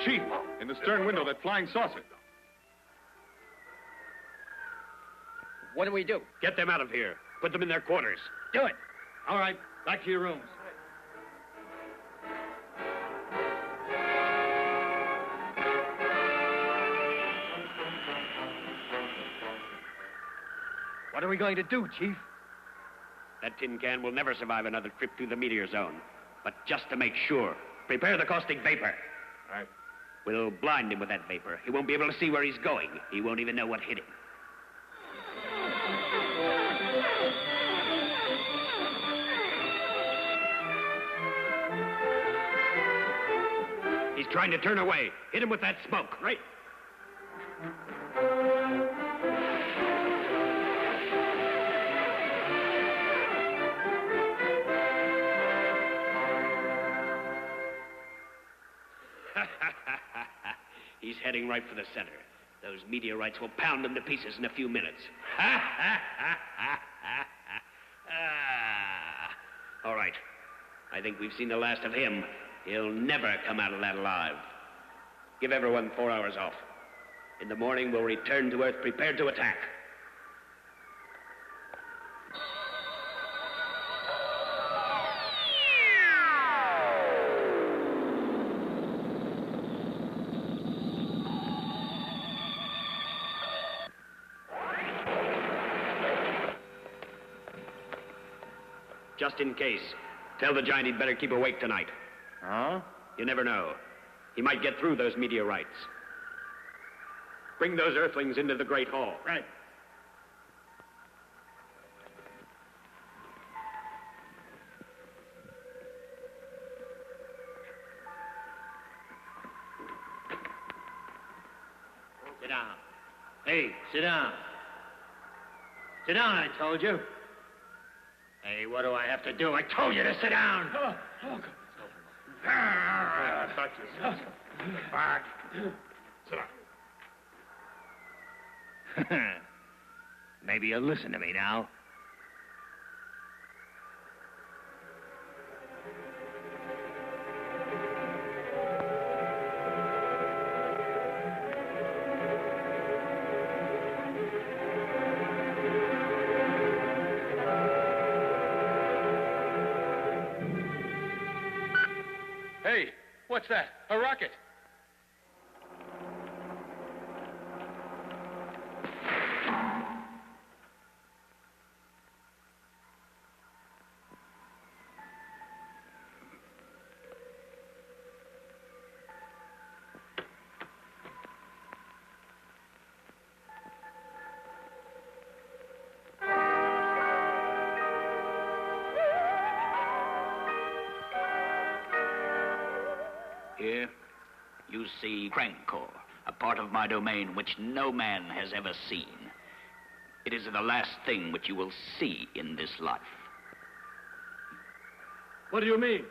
Chief, in the stern window, that flying saucer. What do we do? Get them out of here. Put them in their quarters. Do it. All right, back to your rooms. What are we going to do, Chief? That tin can will never survive another trip through the meteor zone. But just to make sure, prepare the caustic vapor. All right. We'll blind him with that vapor. He won't be able to see where he's going. He won't even know what hit him. He's trying to turn away. Hit him with that smoke. Right. He's heading right for the center. Those meteorites will pound him to pieces in a few minutes. All right. I think we've seen the last of him. He'll never come out of that alive. Give everyone 4 hours off. In the morning, we'll return to Earth prepared to attack. Just in case, tell the giant he'd better keep awake tonight. Huh? You never know. He might get through those meteorites. Bring those Earthlings into the Great Hall. Right. Sit down. Hey, sit down. Sit down, I told you. Hey, what do I have to do? I told you to sit down. Back. Sit down. Maybe you'll listen to me now. Hey, what's that? A rocket. Here, you see Crankcore, a part of my domain which no man has ever seen. It is the last thing which you will see in this life. What do you mean?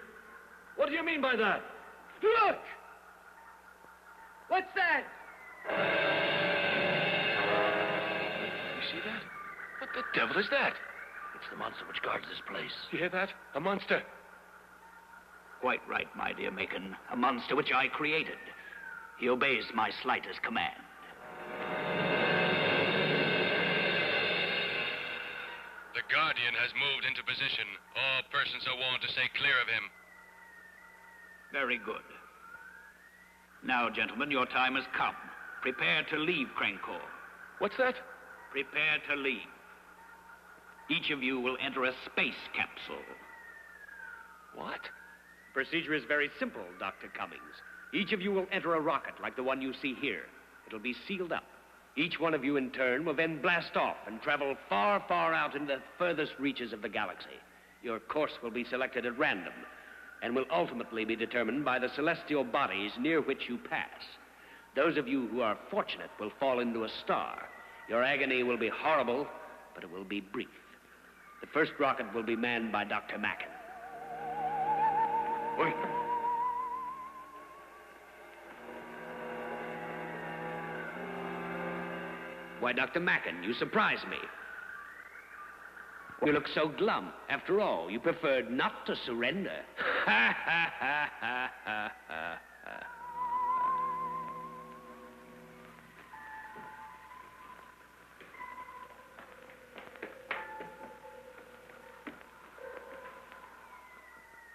What do you mean by that? Look! What's that? You see that? What the devil is that? It's the monster which guards this place. You hear that? A monster. Quite right, my dear Macon. A monster which I created. He obeys my slightest command. The Guardian has moved into position. All persons are warned to stay clear of him. Very good. Now, gentlemen, your time has come. Prepare to leave Crankor. What's that? Prepare to leave. Each of you will enter a space capsule. What? Procedure is very simple, Dr. Cummings. Each of you will enter a rocket like the one you see here. It'll be sealed up. Each one of you, in turn, will then blast off and travel far, far out in the furthest reaches of the galaxy. Your course will be selected at random and will ultimately be determined by the celestial bodies near which you pass. Those of you who are fortunate will fall into a star. Your agony will be horrible, but it will be brief. The first rocket will be manned by Dr. Macon. Wait. Why, Dr. Macon, you surprise me. You look so glum. After all, you preferred not to surrender. Ha, ha, ha, ha, ha, ha.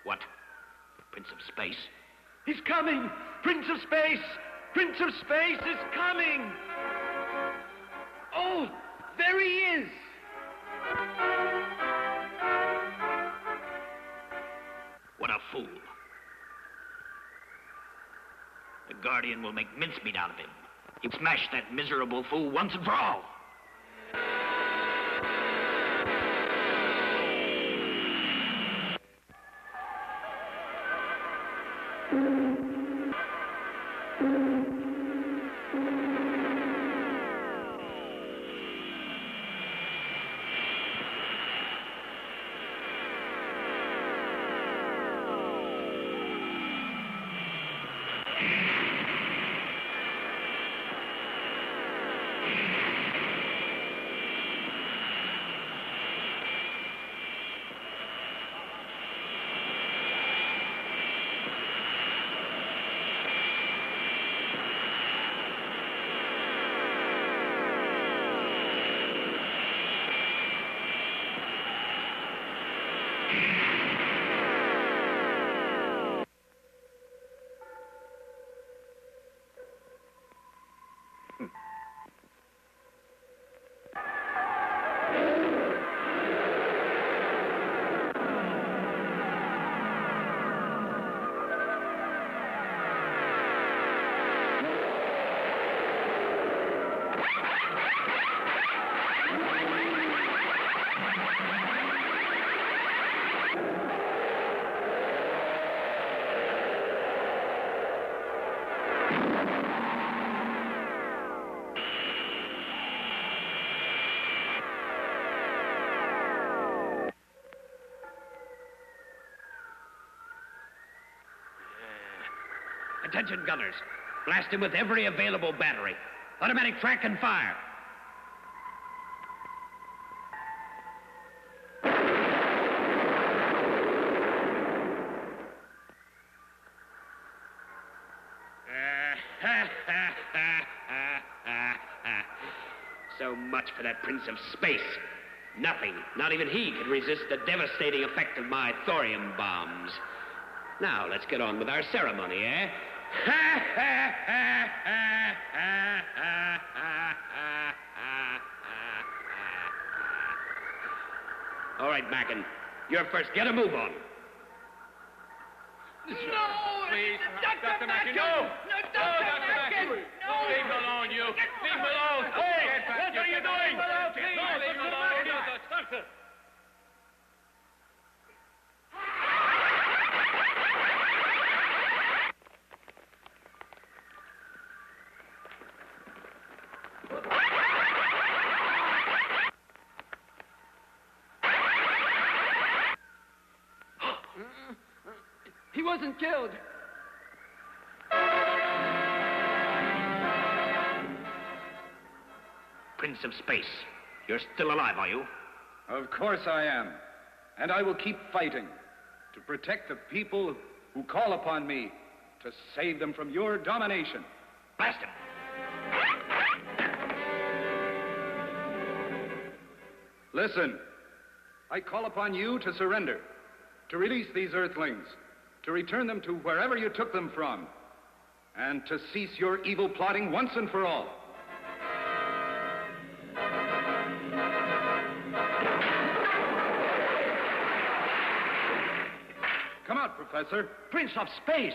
What? Prince of Space? He's coming! Prince of Space! Prince of Space is coming! Oh, there he is! What a fool. The Guardian will make mincemeat out of him. He'll smash that miserable fool once and for all. Attention, gunners. Blast him with every available battery. Automatic track and fire. So much for that Prince of Space. Nothing, not even he, could resist the devastating effect of my thorium bombs. Now, let's get on with our ceremony, eh? All right, Macon. You're first. Get a move on. No! Please, Dr. Macon, no! No, Dr. Macon! No! Leave him alone, you! Leave him alone! Hey! What are you doing? Leave him alone! Doctor! He wasn't killed. Prince of Space, you're still alive, are you? Of course I am. And I will keep fighting to protect the people who call upon me to save them from your domination. Blast him! Listen, I call upon you to surrender, to release these Earthlings, to return them to wherever you took them from, and to cease your evil plotting once and for all. Come out, Professor. Prince of Space!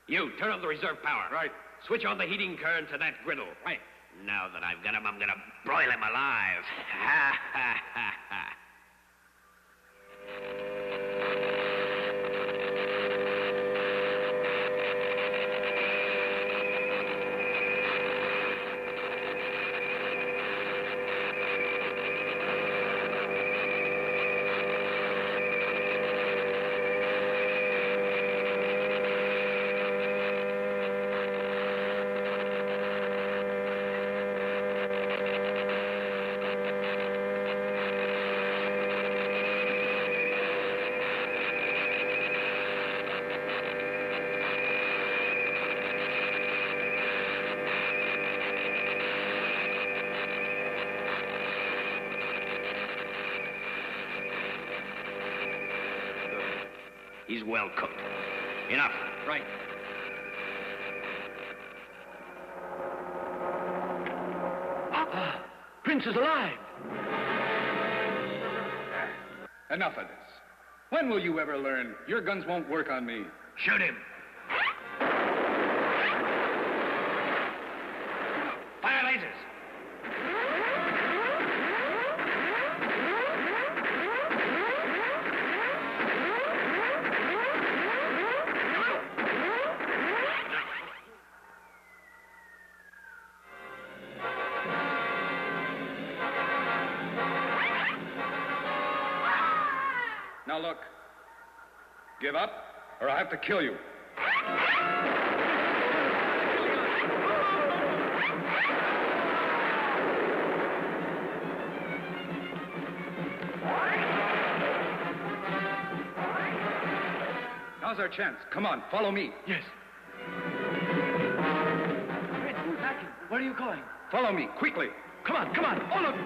You, turn on the reserve power. Right. Switch on the heating current to that griddle. Right. Now that I've got him, I'm gonna broil him alive. Ha, ha, ha, ha. He's well cooked. Enough. Right. Prince is alive. Enough of this. When will you ever learn? Your guns won't work on me. Shoot him. Fire lasers. Now look, give up, or I'll have to kill you. Now's our chance. Come on, follow me. Yes. Where are you going? Follow me, quickly. Come on, all of you.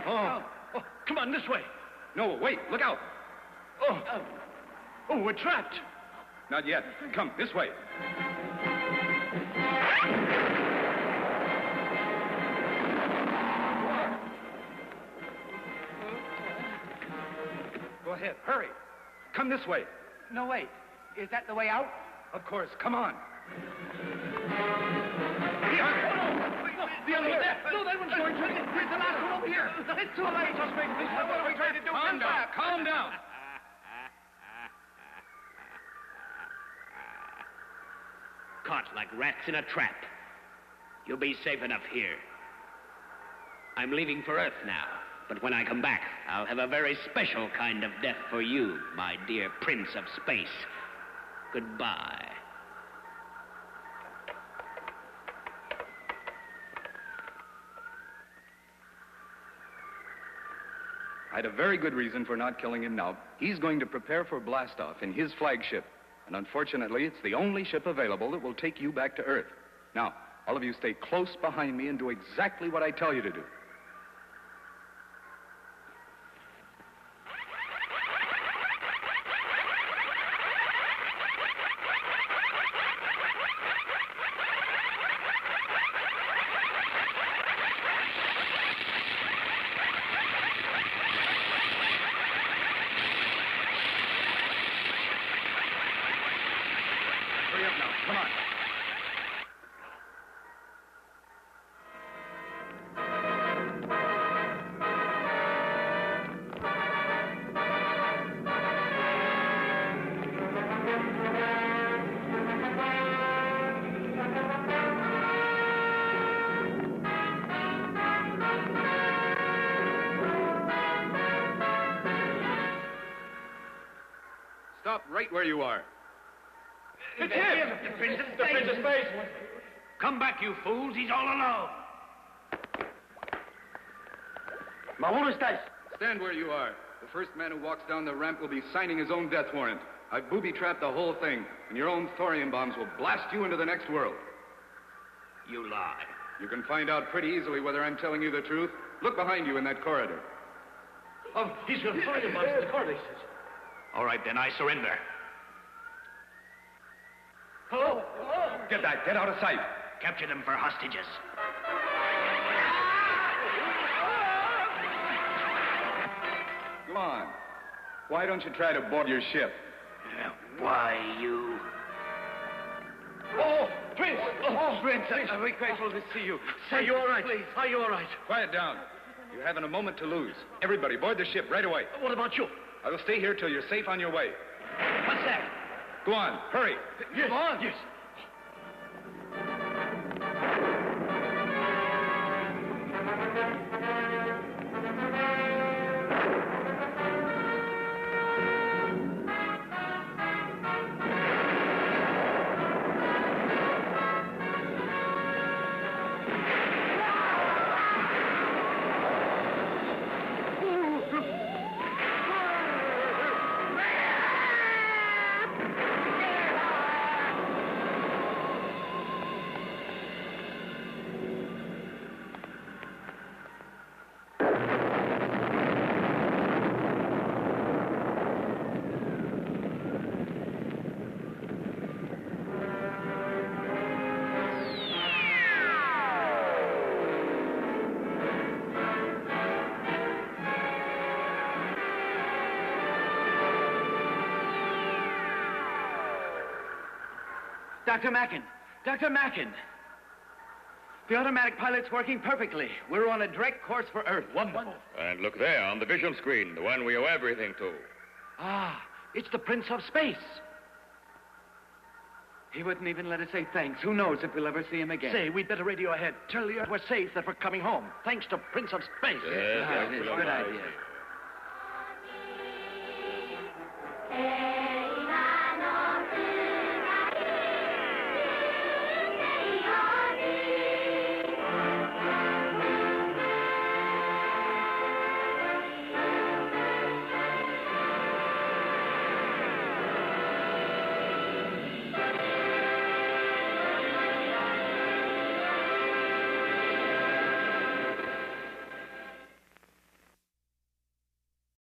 Oh, come on, this way. No, wait, look out. Oh, we're trapped. Not yet. Come, this way. Go ahead, hurry. Come this way. No, wait. Is that the way out? Of course, come on. The other one there. No, that one's going to. Here's the last one over here. It's too late. Just make this. What are we trying to do? Calm down. Calm down. Caught like rats in a trap. You'll be safe enough here. I'm leaving for Earth now, but when I come back, I'll have a very special kind of death for you, my dear Prince of Space. Goodbye. I had a very good reason for not killing him now. He's going to prepare for blastoff in his flagship. And unfortunately, it's the only ship available that will take you back to Earth. Now, all of you stay close behind me and do exactly what I tell you to do. Hurry up now. Come on. Stop right where you are. It's him! The Prince of Space! Come back, you fools. He's all alone. Stand where you are. The first man who walks down the ramp will be signing his own death warrant. I've booby-trapped the whole thing, and your own thorium bombs will blast you into the next world. You lie. You can find out pretty easily whether I'm telling you the truth. Look behind you in that corridor. Oh, he's got thorium bombs in the corridor. All right, then, I surrender. Hello? Get back. Get out of sight. Capture them for hostages. Go on. Why don't you try to board your ship? Why, you... Oh, Prince! Oh, Prince, I'm very grateful to see you. Are you all right? Please. Are you all right? Quiet down. You haven't a moment to lose. Everybody, board the ship right away. What about you? I will stay here till you're safe on your way. What's that? Go on. Hurry. Yes. Come on. Yes. Dr. Mackin! Dr. Mackin! The automatic pilot's working perfectly. We're on a direct course for Earth. Wonderful. And look there on the vision screen, the one we owe everything to. Ah, it's the Prince of Space. He wouldn't even let us say thanks. Who knows if we'll ever see him again. Say, we'd better radio ahead. Tell you we're safe, that we're coming home. Thanks to Prince of Space. Yes, Good idea.